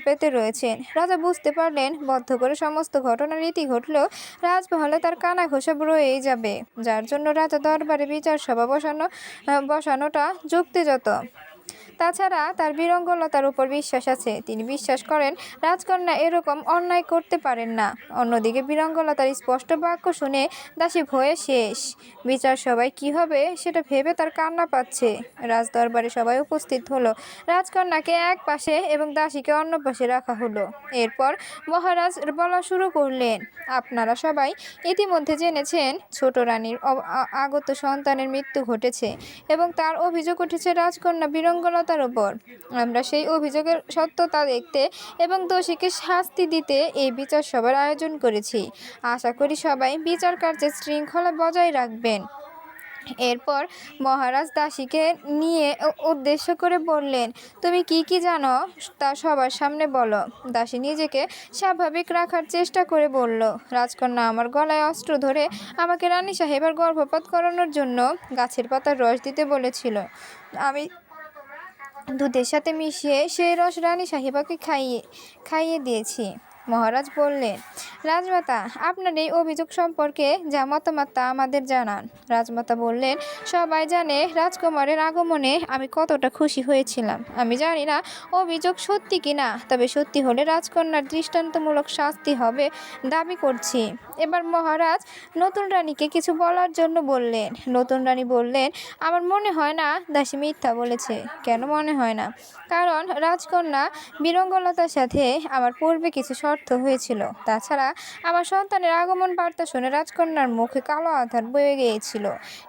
পেতে রয়েছেন। রাজা বুঝতে পারলেন বদ্ধ করে সমস্ত ঘটনার রীতি ঘটলেও রাজমহলে তার কানা ঘোষা রয়েই যাবে, যার জন্য রাজা দরবারে বিচার সভা বসানোটা যুক্তিযত। তাছাড়া তার বিরঙ্গলতার উপর বিশ্বাস আছে। তিনি বিশ্বাস করেন রাজকন্যা এরকম অন্যায় করতে পারেন না। অন্যদিকে বিরঙ্গলতার স্পষ্ট বাক্য শুনে দাসী ভয়ে শেষ। বিচার সবাই কি হবে সেটা ভেবে তার কান্না পাচ্ছে। রাজদরবারে সবাই উপস্থিত হলো। রাজকন্যাকে এক পাশে এবং দাসীকে অন্য পাশে রাখা হলো। এরপর মহারাজ বলা শুরু করলেন, আপনারা সবাই ইতিমধ্যে জেনেছেন ছোট রানীর আগত সন্তানের মৃত্যু ঘটেছে এবং তার অভিযোগ উঠেছে রাজকন্যা বিরঙ্গলতার উপর। আমরা সেই অভিযোগের সত্যতা দেখতে এবং দোষীকে শাস্তি দিতে এই বিচার সভার আয়োজন করেছি। আশা করি সবাই বিচার কার্যের শৃঙ্খলা বজায় রাখবেন। এরপর মহারাজ দাসীকে নিয়ে উদ্দেশ্য করে বললেন, তুমি কি জানো তা সবার সামনে বলো। দাসী নিজেকে স্বাভাবিক রাখার চেষ্টা করে বলল, রাজকন্যা আমার গলায় অস্ত্র ধরে আমাকে রানী সাহেবের গর্ভপাত করানোর জন্য গাছের পাতার রস দিতে বলেছিল। আমি দুধের সাথে মিশিয়ে সেই রস রানী সাহেবাকে খাইয়ে দিয়েছি। মহারাজ বললেন, রাজমাতা, আপনার এই অভিযোগ সম্পর্কে যা মতামত তা আমাদের জানান। রাজমাতা বললেন, সবাই জানে রাজকুমারের আগমনে আমি কতটা খুশি হয়েছিলাম। আমি জানি না অভিযোগ সত্যি কিনা, তবে সত্যি হলে রাজকন্যার দৃষ্টান্তমূলক শাস্তি হবে দাবি করছি। এবার মহারাজ নতুন রানীকে কিছু বলার জন্য বললেন। নতুন রানী বললেন, আমার মনে হয় না দাসী মিথ্যা বলেছে। কেন মনে হয় না? কারণ রাজকন্যা বিরঙ্গলতার সাথে আমার পূর্বে কিছু শর্ত হয়েছিল। তাছাড়া আমার সন্তানের আগমন বার্তা শুনে রাজকন্যার মুখে কালো আধার বয়ে গিয়েছিল।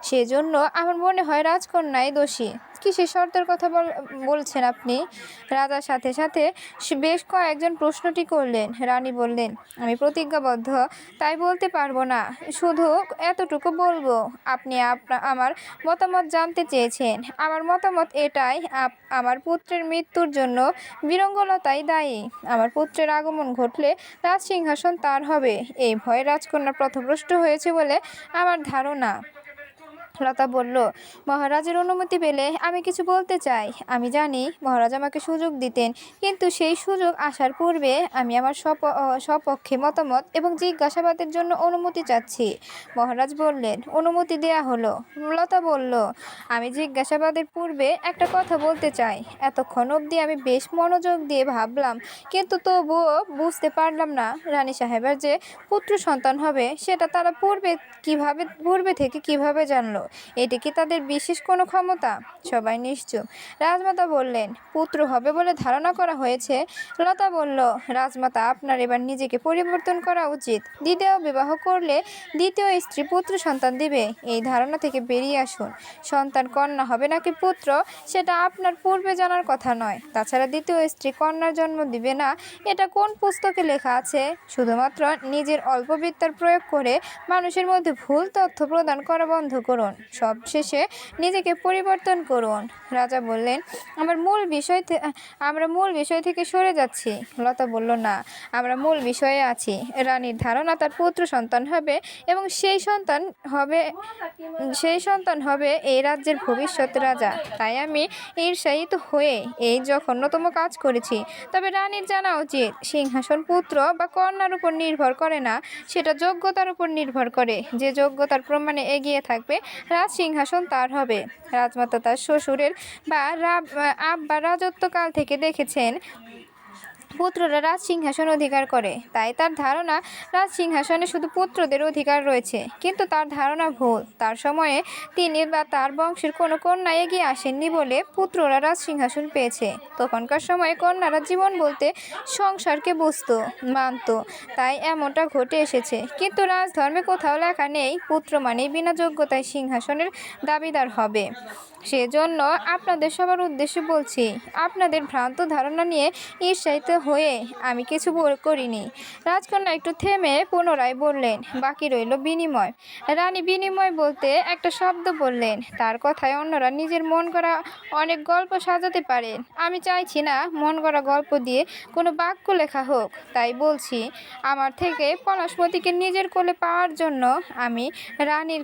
সেজন্য আমার মনে হয় রাজকন্যাই দোষী। কিসের শর্তের কথা বলছেন আপনি? রাজার সাথে সাথে বেশ কয়েকজন প্রশ্নটি করলেন। রানী বললেন, আমি প্রতিজ্ঞাবদ্ধ, তাই বলতে পারবো না। শুধু এতটুকু বলবো, আপনি আমার মতামত জানতে চেয়েছেন। আমার মতামত এটাই, আমার পুত্রের মৃত্যুর জন্য বিরঙ্গলতাই দায়ী। আমার পুত্রের আগমন ঘটলে রাজসিংহাসন তার হবে, এই ভয়ে রাজকন্যা পথভ্রষ্ট হয়েছে বলে আমার ধারণা। লতা বলল, মহারাজের অনুমতি পেলে আমি কিছু বলতে চাই। আমি জানি মহারাজ আমাকে সুযোগ দিতেন, কিন্তু সেই সুযোগ আসার পূর্বে আমি আমার সপক্ষে মতামত এবং জিজ্ঞাসাবাদের জন্য অনুমতি চাচ্ছি। মহারাজ বললেন, অনুমতি দেয়া হলো। লতা বলল, আমি জিজ্ঞাসাবাদের পূর্বে একটা কথা বলতে চাই। এতক্ষণ অবধি আমি বেশ মনোযোগ দিয়ে ভাবলাম, কিন্তু তবুও বুঝতে পারলাম না রানী সাহেবের যে পুত্র সন্তান হবে সেটা তারা পূর্বে থেকে কিভাবে জানলো। এটি কি তাদের বিশেষ কোনো ক্ষমতা? সবাই নিশ্চুপ। রাজমাতা বললেন, পুত্র হবে বলে ধারণা করা হয়েছে। লতা বলল, রাজমাতা, আপনার এবার নিজেকে পরিবর্তন করা উচিত। দ্বিতীয় বিবাহ করলে দ্বিতীয় স্ত্রী পুত্র সন্তান দিবে, এই ধারণা থেকে বেরিয়ে আসুন। সন্তান কন্যা হবে নাকি পুত্র সেটা আপনার পূর্বে জানার কথা নয়। তাছাড়া দ্বিতীয় স্ত্রী কন্যার জন্ম দিবে না এটা কোন পুস্তকে লেখা আছে? শুধুমাত্র নিজের অল্প বিদ্যার প্রয়োগ করে মানুষের মধ্যে ভুল তথ্য প্রদান করা বন্ধ করুন। সবশেষে নিজেকে পরিবর্তন করুন। রাজা বললেন, আমরা মূল বিষয় থেকে সরে যাচ্ছি। লতা বলল, না, আমরা মূল বিষয়ে আছি। রানীর ধারণা তার পুত্র সন্তান হবে এবং সেই সন্তান হবে এই রাজ্যের ভবিষ্যৎ রাজা। তাই আমি ঈর্ষায়িত হয়ে এই জঘন্যতম কাজ করেছি। তবে রানীর জানা উচিত, সিংহাসন পুত্র বা কন্যার উপর নির্ভর করে না, সেটা যোগ্যতার উপর নির্ভর করে। যে যোগ্যতার প্রমাণে এগিয়ে থাকবে রাজ সিংহাসন তার হবে। রাজমাতা তার শ্বশুরের আব্বা রাজত্বকাল থেকে দেখেছেন পুত্ররা রাজ সিংহাসন অধিকার করে। তাই তার ধারণা রাজ সিংহাসনে শুধু পুত্রদের অধিকার রয়েছে। কিন্তু তার ধারণা ভুল। তার সময়ে তিনি বা তার বংশের কোনো কন্যা এগিয়ে আসেননি বলে পুত্ররা রাজ সিংহাসন পেয়েছে। তখনকার সময়ে কন্যারা জীবন বলতে সংসারকে বুঝত, মানত। তাই এমনটা ঘটে এসেছে। কিন্তু রাজধর্মে কোথাও লেখা নেই পুত্র মানেই বিনা যোগ্যতায় সিংহাসনের দাবিদার হবে। সেজন্য আপনাদের সবার উদ্দেশ্যে বলছি, আপনাদের ভ্রান্ত ধারণা নিয়ে ঈর্ষায়িত হয়ে আমি কিছু করিনি। রাজকন্যা একটু থেমে পুনরায় বললেন, বাকি রইল বিনিময়। রানী বিনিময় বলতে একটা শব্দ বললেন। তার কথায় অন্যরা নিজের মন করা অনেক গল্প সাজাতে পারেন। আমি চাইছি না মন করা গল্প দিয়ে কোনো বাক্য লেখা হোক। তাই বলছি, আমার থেকে পলাশমতিকে নিজের কোলে পাওয়ার জন্য আমি রানীর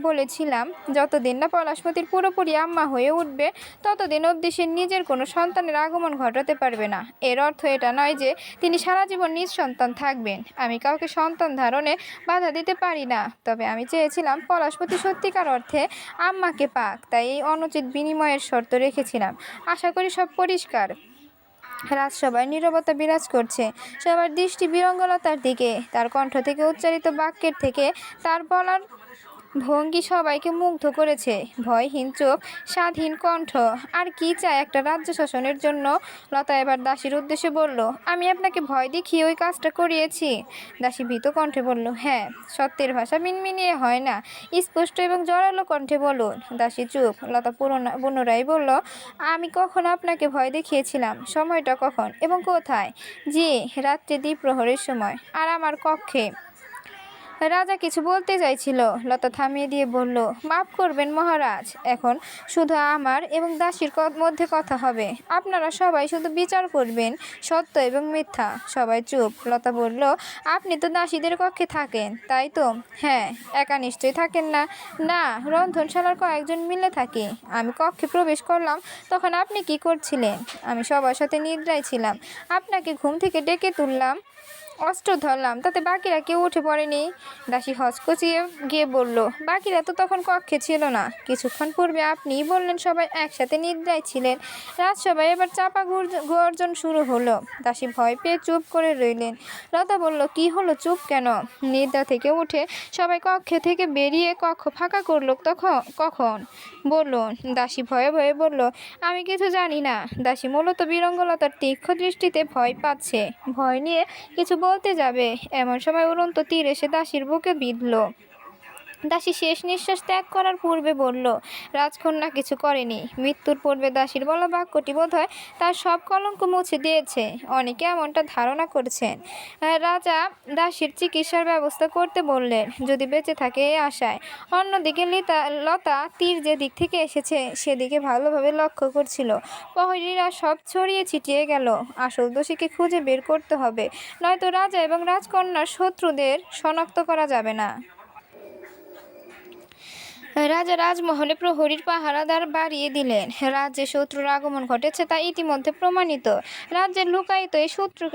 বলেছিলাম, যতদিন না পলাশমতির পুরোপুরি আম্মা হয়ে উঠবে ততদিন অবধি সে নিজের কোনো সন্তানের আগমন ঘটাতে পারবে না। এর অর্থ এটা নয় যে তিনি সারা জীবন নিজ সন্তান থাকবেন। আমি কাউকে সন্তান ধারণে বাধা দিতে পারি না। তবে আমি চেয়েছিলাম পলাশমতি সত্যিকার অর্থে আম্মাকে পাক। তাই এই অনুচিত বিনিময়ের শর্ত রেখেছিলাম। আশা করি সব পরিষ্কার। রাজসভায় নীরবতা বিরাজ করছে। সবার দৃষ্টি বীরঙ্গলতার দিকে। তার কণ্ঠ থেকে উচ্চারিত বাক্যের থেকে তার বলার ভঙ্গি সবাইকে মুগ্ধ করেছে। ভয়হীন চোখ, স্বাধীন কণ্ঠ। আর কি চায় একটা রাজ্য শাসনের জন্য? লতা এবার দাসীর উদ্দেশ্যে বলল, আমি আপনাকে ভয় দেখিয়ে ওই কাজটা করিয়েছি? দাসী ভীত কণ্ঠে বলল, হ্যাঁ। সত্যের ভাষা মিনমিনিয়ে হয় না, স্পষ্ট এবং জোরালো কণ্ঠে বলুন। দাসী চুপ। লতা পুনরায় বলল, আমি কখন আপনাকে ভয় দেখিয়েছিলাম? সময়টা কখন এবং কোথায়? জি, রাত্রে দ্বিপ্রহরের সময়। আর আমার কক্ষে। রাজা কিছু বলতে চাইছিল। লতা থামিয়ে দিয়ে বলল, মাফ করবেন মহারাজ, এখন শুধু আমার এবং দাসীর মধ্যে কথা হবে। আপনারা সবাই শুধু বিচার করবেন সত্য এবং মিথ্যা। সবাই চুপ। লতা বলল, আপনি তো দাসীদের কক্ষে থাকেন, তাই তো? হ্যাঁ। একা নিশ্চয়ই থাকেন না? না, রন্ধনশালার কয়েকজন মিলে থাকি। আমি কক্ষে প্রবেশ করলাম, তখন আপনি কি করছিলেন? আমি সবার সাথে নিদ্রায় ছিলাম। আপনাকে ঘুম থেকে ডেকে তুললাম, অস্ত্র ধরলাম, তাতে বাকিরা কেউ উঠে পড়েনি। দাসী হসকচিয়ে গিয়ে বলল, বাকিরা তো তখন কক্ষে ছিল না। কিছুক্ষণ পূর্বে আপনিই বললেন সবাই একসাথে নিদ্রায় ছিলেন। রাজসভায় এবার চাপা গর্জন শুরু হলো। দাসী ভয় পেয়ে চুপ করে রইলেন। লতা বলল, কি হলো? চুপ কেন? নিদ্রা থেকে উঠে সবাই কক্ষে থেকে বেরিয়ে কক্ষ ফাঁকা করলো কখন বলুন? দাসী ভয়ে ভয়ে বলল, আমি কিছু জানি না। দাসী মূলত বীরঙ্গলতার তীক্ষ্ণ দৃষ্টিতে ভয় পাচ্ছে। ভয় নিয়ে কিছু বলতে যাবে এমন সময় উড়ন্ত তীর এসে দাসীর বুকে বিঁধল। দাসী শেষ নিঃশ্বাস ত্যাগ করার পূর্বে বলল, রাজকন্যা কিছু করেনি। মৃত্যুর পূর্বে দাসীর বলা বাক্যটি বোধহয় তার সব কলঙ্ক মুছে দিয়েছে। অনেকে এমনটা ধারণা করছেন। রাজা দাসীর চিকিৎসার ব্যবস্থা করতে বললেন, যদি বেঁচে থাকে এই আশায়। অন্যদিকে লতা তীর যে দিক থেকে এসেছে সেদিকে ভালোভাবে লক্ষ্য করছিল। প্রহরীরা সব ছড়িয়ে ছিটিয়ে গেল। আসল দোষীকে খুঁজে বের করতে হবে, নয়তো রাজা এবং রাজকন্যার শত্রুদের শনাক্ত করা যাবে না। রাজা রাজমহলে প্রহরীর পাহারাদার বাড়িয়ে দিলেন। রাজ্যে শত্রুর আগমন ঘটেছে তা ইতিমধ্যে প্রমাণিত। রাজ্যের লুকায়িত এই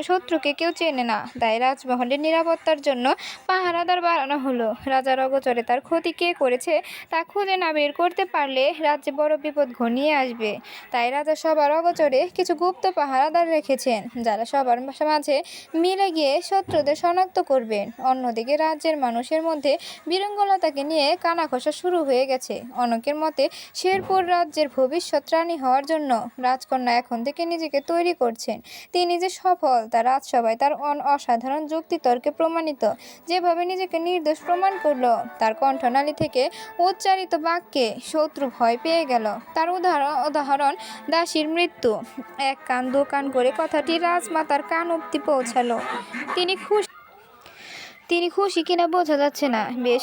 শত্রুকে কেউ চেনে না। তাই রাজমহলের নিরাপত্তার জন্য পাহারাদার বাড়ানো হলো। রাজার অগোচরে তার ক্ষতি কে করেছে তা খুঁজে না বের করতে পারলে রাজ্যে বড় বিপদ ঘনিয়ে আসবে। তাই রাজা সবার অগোচরে কিছু গুপ্ত পাহারাদার রেখেছেন, যারা সবার মাঝে মিলে গিয়ে শত্রুদের শনাক্ত করবেন। অন্যদিকে রাজ্যের মানুষের মধ্যে বীরঙ্গলতাকে নিয়ে কানাঘষা শুরু হয়ে গেছে। অনেকের মতে শেরপুর রাজ্যের ভবিষ্যৎ রানী হওয়ার জন্য রাজকন্যা এখন থেকে নিজেকে তৈরি করছেন। তিনি যে সফল তা রাজসভায় তার অসাধারণ যুক্তিতর্কে প্রমাণিত। যেভাবে নিজেকে নির্দোষ প্রমাণ করলো, তার কণ্ঠনালী থেকে উচ্চারিত বাক্যে শত্রু ভয় পেয়ে গেল। তার উদাহরণ দাসীর মৃত্যু। এক কান দু কান করে কথাটি রাজমাতার কান অব্দি পৌঁছালো। তিনি খুশি কিনা বোঝা যাচ্ছে না। বেশ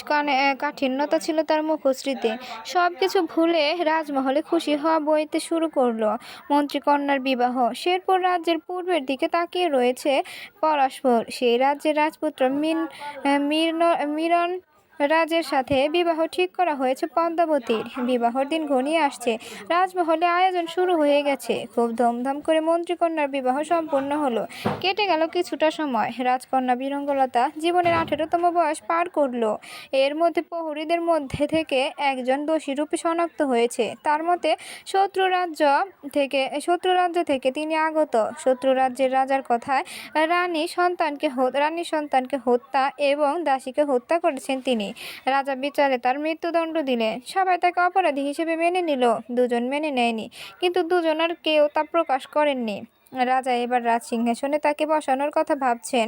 কাঠিন্যতা ছিল তার মুখশ্রীতে। সব কিছু ভুলে রাজমহলে খুশি হওয়া বইতে শুরু করলো। মন্ত্রীকন্যার বিবাহ। শেরপুর রাজ্যের পূর্বের দিকে তাকিয়ে রয়েছে পরস্পর। সেই রাজ্যের রাজপুত্র মিরন রাজের সাথে বিবাহ ঠিক করা হয়েছে পদ্মাবতীর। বিবাহর দিন ঘনিয়ে আসছে। রাজমহলে আয়োজন শুরু হয়ে গেছে। খুব ধুমধাম করে মন্ত্রীকন্যার বিবাহ সম্পন্ন হলো। কেটে গেল কিছুটা সময়। রাজকন্যা বীরঙ্গলতা জীবনের 18তম বয়স পার করলো। এর মধ্যে প্রহরীদের মধ্যে থেকে একজন দোষী রূপে শনাক্ত হয়েছে। তার মতে শত্রু রাজ্য থেকে তিনি আগত। শত্রু রাজ্যের রাজার কথায় রানীর সন্তানকে হত্যা এবং দাসীকে হত্যা করেছেন তিনি। রাজা বিচারে তার মৃত্যুদণ্ড দিলেন। সবাই তাকে অপরাধী হিসেবে মেনে নিল। দুজন মেনে নেয়নি, কিন্তু দুজনের কেউ তা প্রকাশ করেননি। রাজা এবার রাজসিংহাসনে তাকে বসানোর কথা ভাবছেন।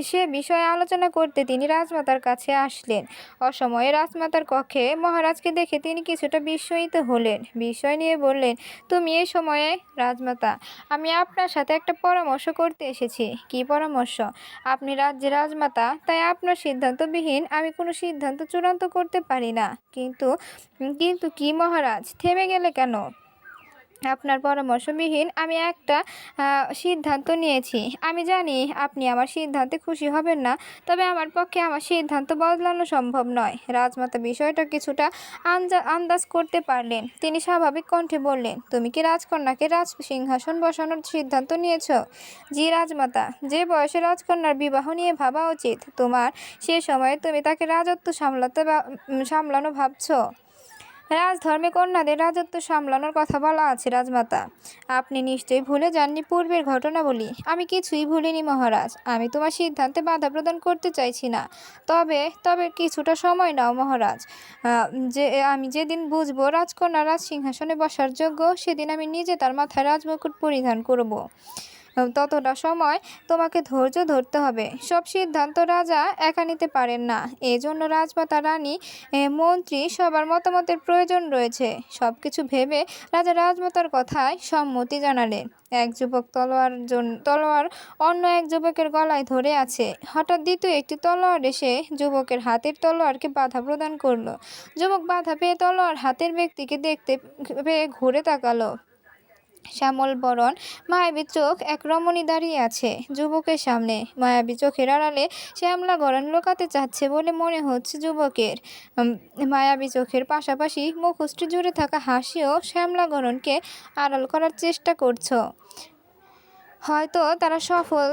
সে বিষয়ে আলোচনা করতে তিনি রাজমাতার কাছে আসলেন। অসময়ে রাজমাতার কক্ষে মহারাজকে দেখে তিনি কিছুটা বিস্ময়িত হলেন। বিস্ময় নিয়ে বললেন, তুমি এই সময়ে? রাজমাতা, আমি আপনার সাথে একটা পরামর্শ করতে এসেছি। কি পরামর্শ? আপনি রাজ্যের রাজমাতা, তাই আপনার সিদ্ধান্তবিহীন আমি কোনো সিদ্ধান্ত চূড়ান্ত করতে পারি না। কিন্তু কি মহারাজ? থেমে গেলে কেন? আপনার পরামর্শবিহীন আমি একটা সিদ্ধান্ত নিয়েছি। আমি জানি আপনি আমার সিদ্ধান্তে খুশি হবেন না, তবে আমার পক্ষে আমার সিদ্ধান্ত বদলানো সম্ভব নয়। রাজমাতা বিষয়টা কিছুটা আন্দাজ করতে পারলেন। তিনি স্বাভাবিক কণ্ঠে বললেন, তুমি কি রাজকন্যাকে রাজসিংহাসন বসানোর সিদ্ধান্ত নিয়েছ? জি রাজমাতা। যে বয়সে রাজকন্যার বিবাহ নিয়ে ভাবা উচিত তোমার, সে সময়ে তুমি তাকে রাজত্ব সামলানো ভাবছ? রাজধর্মে কন্যাদের রাজত্ব সামলানোর কথা বলা আছে রাজমাতা। আপনি নিশ্চয়ই ভুলে যাননি পূর্বের ঘটনাবলী। আমি কিছুই ভুলিনি মহারাজ। আমি তোমার সিদ্ধান্তে বাধা প্রদান করতে চাইছি না। তবে কিছুটা সময় নাও মহারাজ। আমি যেদিন বুঝবো রাজকন্যা রাজসিংহাসনে বসার যোগ্য, সেদিন আমি নিজে তার মাথায় রাজমুকুট পরিধান করব। ততটা সময় তোমাকে ধৈর্য ধরতে হবে। সব সিদ্ধান্ত রাজা একা নিতে পারেন না। এজন্য রাজমাতা, রানী, মন্ত্রী সবার মতামতের প্রয়োজন রয়েছে। সব কিছু ভেবে রাজা রাজমাতার কথায় সম্মতি জানালেন। এক যুবক তলোয়ার অন্য এক যুবকের গলায় ধরে আছে। হঠাৎ দ্বিতীয় একটি তলোয়ার এসে যুবকের হাতের তলোয়ারকে বাধা প্রদান করলো। যুবক বাধা পেয়ে তলোয়ার হাতের ব্যক্তিকে দেখতে পেয়ে ঘুরে তাকালো। শ্যামল বরণ মায়াবী চোখ এক রমণী দাঁড়িয়ে আছে যুবকের সামনে। মায়াবী চোখের আড়ালে শ্যামলা গরণ লুকাতে চাচ্ছে বলে মনে হচ্ছে যুবকের। মায়াবী চোখের পাশাপাশি মুখশ্রী জুড়ে থাকা হাসিও শ্যামলা গরণকে আড়াল করার চেষ্টা করছ। হয়তো তারা সফল।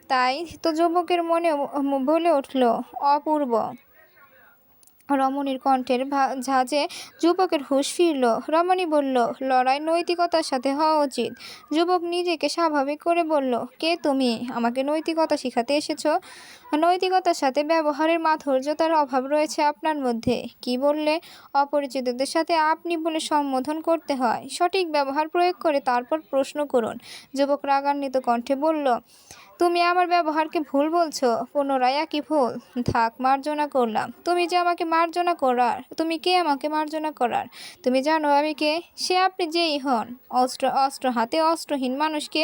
তাই তো যুবকের মনে বলে উঠল, অপূর্ব। রমণীর কণ্ঠের ঝাঁজে যুবকের হুঁশ ফিরল। রমণী বলল, লড়াই নৈতিকতার সাথে হওয়া উচিত। যুবক নিজেকে স্বাভাবিক করে বলল, কে তুমি? আমাকে নৈতিকতা শিখাতে এসেছো? নৈতিকতার সাথে ব্যবহারের মাধুর্যতার অভাব রয়েছে আপনার মধ্যে। কি বললে? অপরিচিতদের সাথে আপনি বলে সম্বোধন করতে হয়। সঠিক ব্যবহার প্রয়োগ করে তারপর প্রশ্ন করুন। যুবক রাগান্বিত কণ্ঠে বলল, তুমি আমার ব্যবহারকে ভুল বলছো? পুনরায় একই ভুল? থাক, মার্জনা করলাম। তুমি কে আমাকে মার্জনা করার? তুমি জানো আমি কে? সে আপনি যেই হন। অস্ত্র হাতে অস্ত্রহীন মানুষকে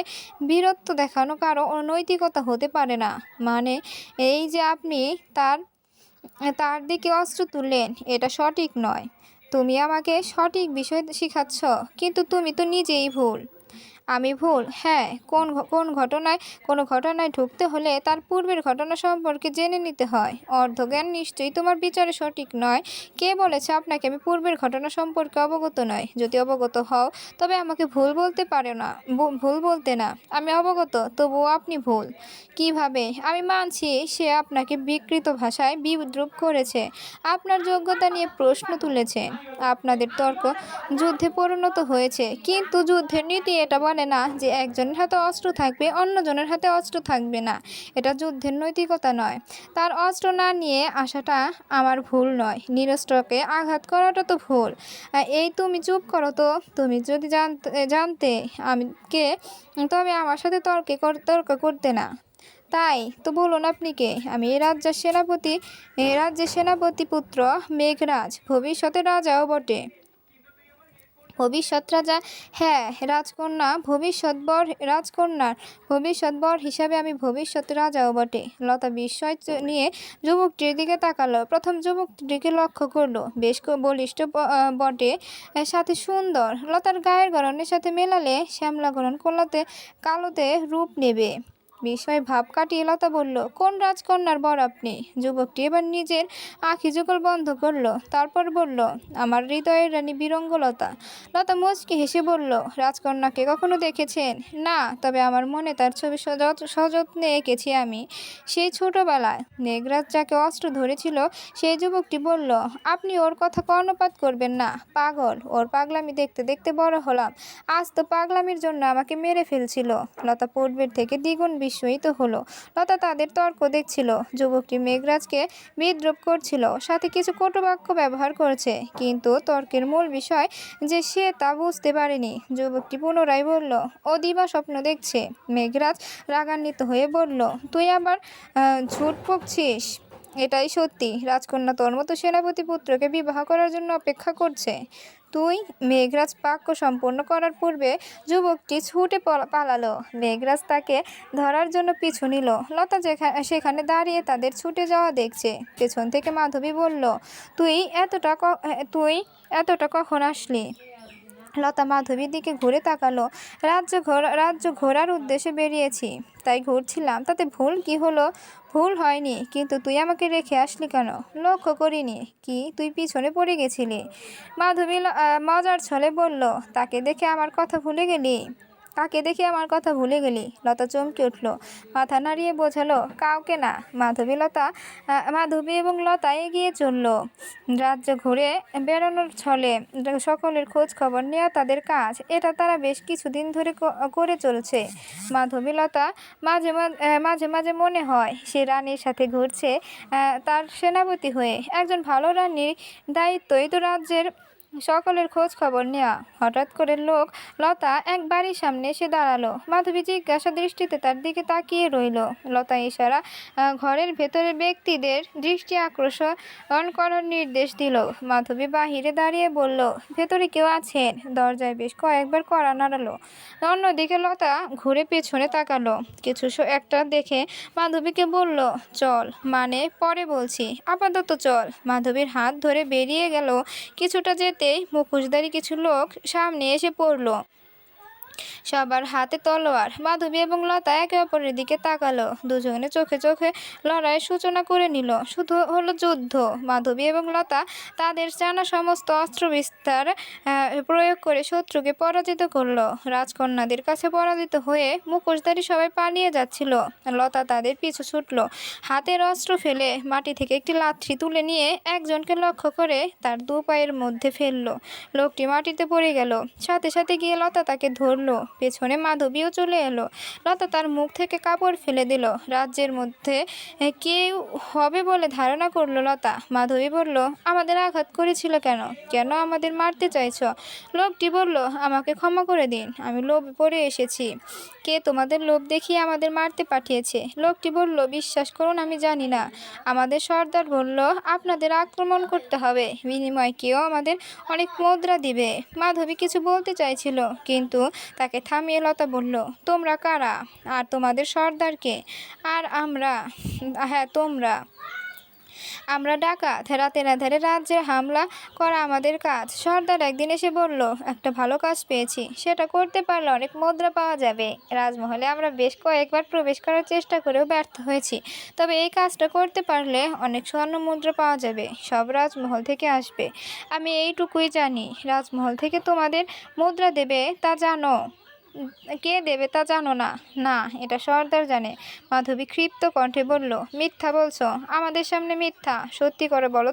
বীরত্ব দেখানো কারো অনৈতিকতা হতে পারে না। মানে এই যে আপনি তার দিকে অস্ত্র তুললেন, এটা সঠিক নয়। তুমি আমাকে সঠিক বিষয় শিখাচ্ছ, কিন্তু তুমি তো নিজেই ভুল। আমি ভুল? হ্যাঁ। কোনো ঘটনায় ঢুকতে হলে তার পূর্বের ঘটনা সম্পর্কে জেনে নিতে হয়। অর্ধজ্ঞান নিশ্চয়ই তোমার বিচারে সঠিক নয়। কে বলেছে আপনাকে আমি পূর্বের ঘটনা সম্পর্কে অবগত নয়? যদি অবগত হও তবে আমাকে ভুল বলতে না। আমি অবগত, তবুও আপনি ভুল। কিভাবে? আমি মানছি সে আপনাকে বিকৃত ভাষায় বিদ্রূপ করেছে, আপনার যোগ্যতা নিয়ে প্রশ্ন তুলেছে। আপনাদের তর্ক যুদ্ধে পরিণত হয়েছে, কিন্তু যুদ্ধের নীতি এটা বলে মানে না যে একজনের হাতে অস্ত্র থাকবে অন্যজনের হাতে অস্ত্র থাকবে না। এটা যুদ্ধের নৈতিকতা নয়। তার অস্ত্র না নিয়ে আসাটা আমার ভুল নয়, নিরস্ত্রকে আঘাত করাটা তো ভুল। এই তুমি চুপ করো তো। তুমি যদি জানতে আমি কে, তবে আমার সাথে তর্ক করতে না। তাই তো বলুন আপনি কে? আমি এই রাজ্যের সেনাপতি পুত্র মেঘরাজ, ভবিষ্যতের রাজাও বটে। ভবিষ্যৎ রাজা? হ্যাঁ, রাজকন্যার ভবিষ্যৎ বর হিসাবে আমি ভবিষ্যৎ রাজাও বটে। লতা বিস্ময় নিয়ে যুবকটির দিকে তাকালো। প্রথম যুবকটিকে লক্ষ্য করলো। বেশ বলিষ্ঠ বটে, সাথে সুন্দর। লতার গায়ের গড়নের সাথে মেলালে শ্যামলা গড়ন কালোতে রূপ নেবে। বিস্ময় ভাব কাটিয়ে লতা বলল, কোন রাজকন্যার বর আপনি? যুবকটি এবার নিজের আঁখি যুগল বন্ধ করলো। তারপর বলল, আমার হৃদয়ের রানী বীরঙ্গলতা। লতা মুচকি হেসে বলল, রাজকন্যাকে কখনো দেখেছেন? না, তবে আমার মনে তার ছবি সযত্নে এঁকেছি আমি, সেই ছোটবেলায়। মেঘরাজ যাকে অস্ত্র ধরেছিল সেই যুবকটি বলল, আপনি ওর কথা কর্ণপাত করবেন না, পাগল। ওর পাগলামি দেখতে দেখতে বড় হলাম, আজ তো পাগলামির জন্য আমাকে মেরে ফেলছিল। লতা পূর্বের থেকে দ্বিগুণ বিস্ময়িত হলো। লতা তাদের তর্ক দেখছিল। যুবকটি মেঘরাজকে বিদ্রূপ করছিল, সাথে কিছু কটু বাক্য ব্যবহার করেছে, কিন্তু তর্কের মূল বিষয় যে সে তা বুঝতে পারেনি। যুবকটি পুনরায় বলল, ও দিবা স্বপ্ন দেখছে। মেঘরাজ রাগান্বিত হয়ে বলল, তুই আবার ঝুট বকছিস? এটাই সত্যি, রাজকন্যা তোর মতো সেনাপতি পুত্রকে বিবাহ করার জন্য অপেক্ষা করছে। তুই? মেঘরাজ বাক্য সম্পূর্ণ করার পূর্বে যুবকটি ছুটে পালালো। মেঘরাজ তাকে ধরার জন্য পিছু নিল। লতা সেখানে দাঁড়িয়ে তাদের ছুটে যাওয়া দেখছে। পেছন থেকে মাধবী বলল, তুই এতটা কখন আসলি? লতা মাধবীর দিকে ঘুরে তাকালো। রাজ্য ঘোরার উদ্দেশ্যে বেরিয়েছি, তাই ঘুরছিলাম, তাতে ভুল কি হলো? ভুল হয়নি, কিন্তু তুই আমাকে রেখে আসলি কেন? লক্ষ্য করিনি। কি তুই পিছনে পড়ে গেছিলি? মাধবী মজার ছলে বলল, কাকে দেখে আমার কথা ভুলে গেলি? লতা চমকে উঠল, মাথা নাড়িয়ে বোঝালো, কাউকে না। মাধবী এবং লতা এগিয়ে চলল। রাজ্য ঘুরে বেড়ানোর ছলে সকলের খোঁজ খবর নেওয়া তাদের কাজ। এটা তারা বেশ কিছুদিন ধরে করে চলছে। মাধবীলতা মাঝে মাঝে মনে হয় সে রানীর সাথে ঘুরছে, তার সেনাপতি হয়ে। একজন ভালো রানীর দায়িত্বই তো রাজ্যের সকলের খোঁজ খবর নেওয়া। হঠাৎ করে লতা এক বাড়ির সামনে এসে দাঁড়ালো। মাধবী জিজ্ঞাসা দৃষ্টিতে তার দিকে তাকিয়ে রইল। লতা ইশারা ঘরের ভেতরের ব্যক্তিদের দৃষ্টি আকর্ষণ করার নির্দেশ দিল। মাধবী বাহিরে দাঁড়িয়ে বলল, ভেতরে কেউ আছেন? দরজায় বেশ কয়েকবার কড়া নাড়ালো। অন্যদিকে লতা ঘুরে পেছনে তাকালো। কিছু একটা দেখে মাধবীকে বলল, চল। মানে, পরে বলছি, আপাতত চল। মাধবীর হাত ধরে বেরিয়ে গেল। কিছুটা যেতেই মুখোশধারী কিছু লোক সামনে এসে পড়ল। সবার হাতে তলোয়ার। মাধবী এবং লতা একে অপরের দিকে তাকালো। দুজনে চোখে চোখে লড়াইয়ের সূচনা করে নিল। শুধু হলো যুদ্ধ। মাধবী এবং লতা তাদের জানা সমস্ত অস্ত্র বিস্তার প্রয়োগ করে শত্রুকে পরাজিত করল। রাজকন্যাদের কাছে পরাজিত হয়ে মুখোশধারী সবাই পালিয়ে যাচ্ছিল। লতা তাদের পিছু ছুটল। হাতের অস্ত্র ফেলে মাটি থেকে একটি লাঠি তুলে নিয়ে একজনকে লক্ষ্য করে তার দু পায়ের মধ্যে ফেলল। লোকটি মাটিতে পড়ে গেল। সাথে সাথে গিয়ে লতা তাকে ধরল। পেছনে মাধবীও চলে এলো। লতা তার মুখ থেকে কাপড় ফেলে দিল। রাজ্যের মধ্যে কেউ হবে বলে ধারণা করলো লতা। মাধবী বলল, আমাদের আঘাত করেছিল কেন? কেন আমাদের মারতে চাইছ? লোকটি বলল, আমাকে ক্ষমা করে দিন, আমি লোভে পড়ে এসেছি। কে তোমাদের লোভ দেখিয়ে আমাদের মারতে পাঠিয়েছে? লোকটি বলল, বিশ্বাস করুন, আমি জানি না। আমাদের সর্দার বলল আপনাদের আক্রমণ করতে হবে, বিনিময়ে কেউ আমাদের অনেক মুদ্রা দিবে। মাধবী কিছু বলতে চাইছিল, কিন্তু তাকে থামিয়ে লতা বলল, তোমরা কারা? আর তোমাদের সর্দারকে? আর হ্যাঁ, আমরা ডাকাত। রাতের আঁধারে রাজ্যে হামলা করা আমাদের কাজ। সর্দার একদিন এসে বলল, একটা ভালো কাজ পেয়েছি, সেটা করতে পারলে অনেক মুদ্রা পাওয়া যাবে। রাজমহলে আমরা বেশ কয়েকবার প্রবেশ করার চেষ্টা করেও ব্যর্থ হয়েছি, তবে এই কাজটা করতে পারলে অনেক স্বর্ণ মুদ্রা পাওয়া যাবে। সব রাজমহল থেকে আসবে। আমি এইটুকুই জানি, রাজমহল থেকে তোমাদের মুদ্রা দেবে তা জানো। কে দেবে তা জানো না? না, এটা সর্দার জানে। মাধবী ক্ষিপ্ত কণ্ঠে বলল, মিথ্যা বলছো, আমাদের সামনে মিথ্যা। সত্যি করে বলো,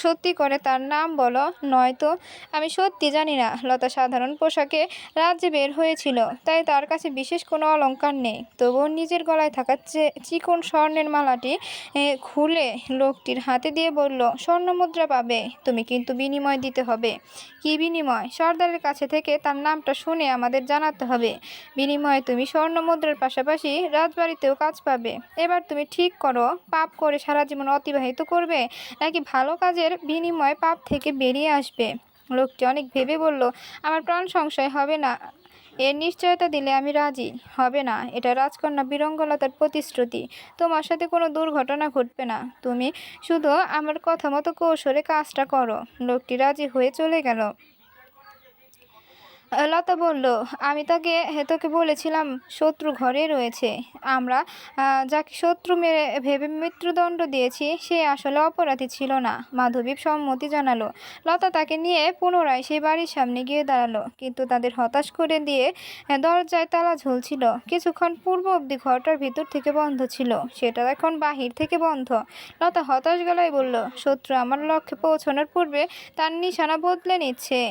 সত্যি করে তার নাম বলো, নয়তো। আমি সত্যি জানি না। লতা সাধারণ পোশাকে রাজ্যে বের হয়েছিল, তাই তার কাছে বিশেষ কোনো অলংকার নেই। তবুও নিজের গলায় থাকা চিকন স্বর্ণের মালাটি খুলে লোকটির হাতে দিয়ে বলল, স্বর্ণমুদ্রা পাবে, তুমি কিন্তু বিনিময় দিতে হবে। কি বিনিময়? সর্দারের কাছে থেকে তার নামটা শুনে আমাদের জানাতে হবে। বিনিময়ে তুমি স্বর্ণমুদ্রার পাশাপাশি রাজবাড়িতেও কাজ পাবে। এবার তুমি ঠিক করো, পাপ করে সারা জীবন অতিবাহিত করবে, নাকি ভালো কাজের বিনিময়ে পাপ থেকে বেরিয়ে আসবে। লোকটি অনেক ভেবে বলল, আমার প্রাণ সংশয় হবে না। এর নিশ্চয়তা দিলে আমি রাজি। হবে না, এটা রাজকন্যা বীরঙ্গলতার প্রতিশ্রুতি। তোমার সাথে কোনো দুর্ঘটনা ঘটবে না। তুমি শুধু আমার কথা মতো কৌশলে কাজটা করো। লোকটি রাজি হয়ে চলে গেল। লতা বলল, আমি তোকে বলেছিলাম শত্রু ঘরে রয়েছে। আমরা যাকে শত্রু ভেবে মৃত্যুদণ্ড দিয়েছি সে আসলে অপরাধী ছিল না। মাধবী সম্মতি জানালো। লতা তাকে নিয়ে পুনরায় সেই বাড়ির সামনে গিয়ে দাঁড়ালো, কিন্তু তাদের হতাশ করে দিয়ে দরজায় তালা ঝুলছিল। কিছুক্ষণ পূর্ব অবধি ঘরটার ভিতর থেকে বন্ধ ছিল, সেটা এখন বাহির থেকে বন্ধ। লতা হতাশ গলায় বলল, শত্রু আমার লক্ষ্যে পৌঁছানোর পূর্বে তার নিশানা বদলে নিচ্ছে।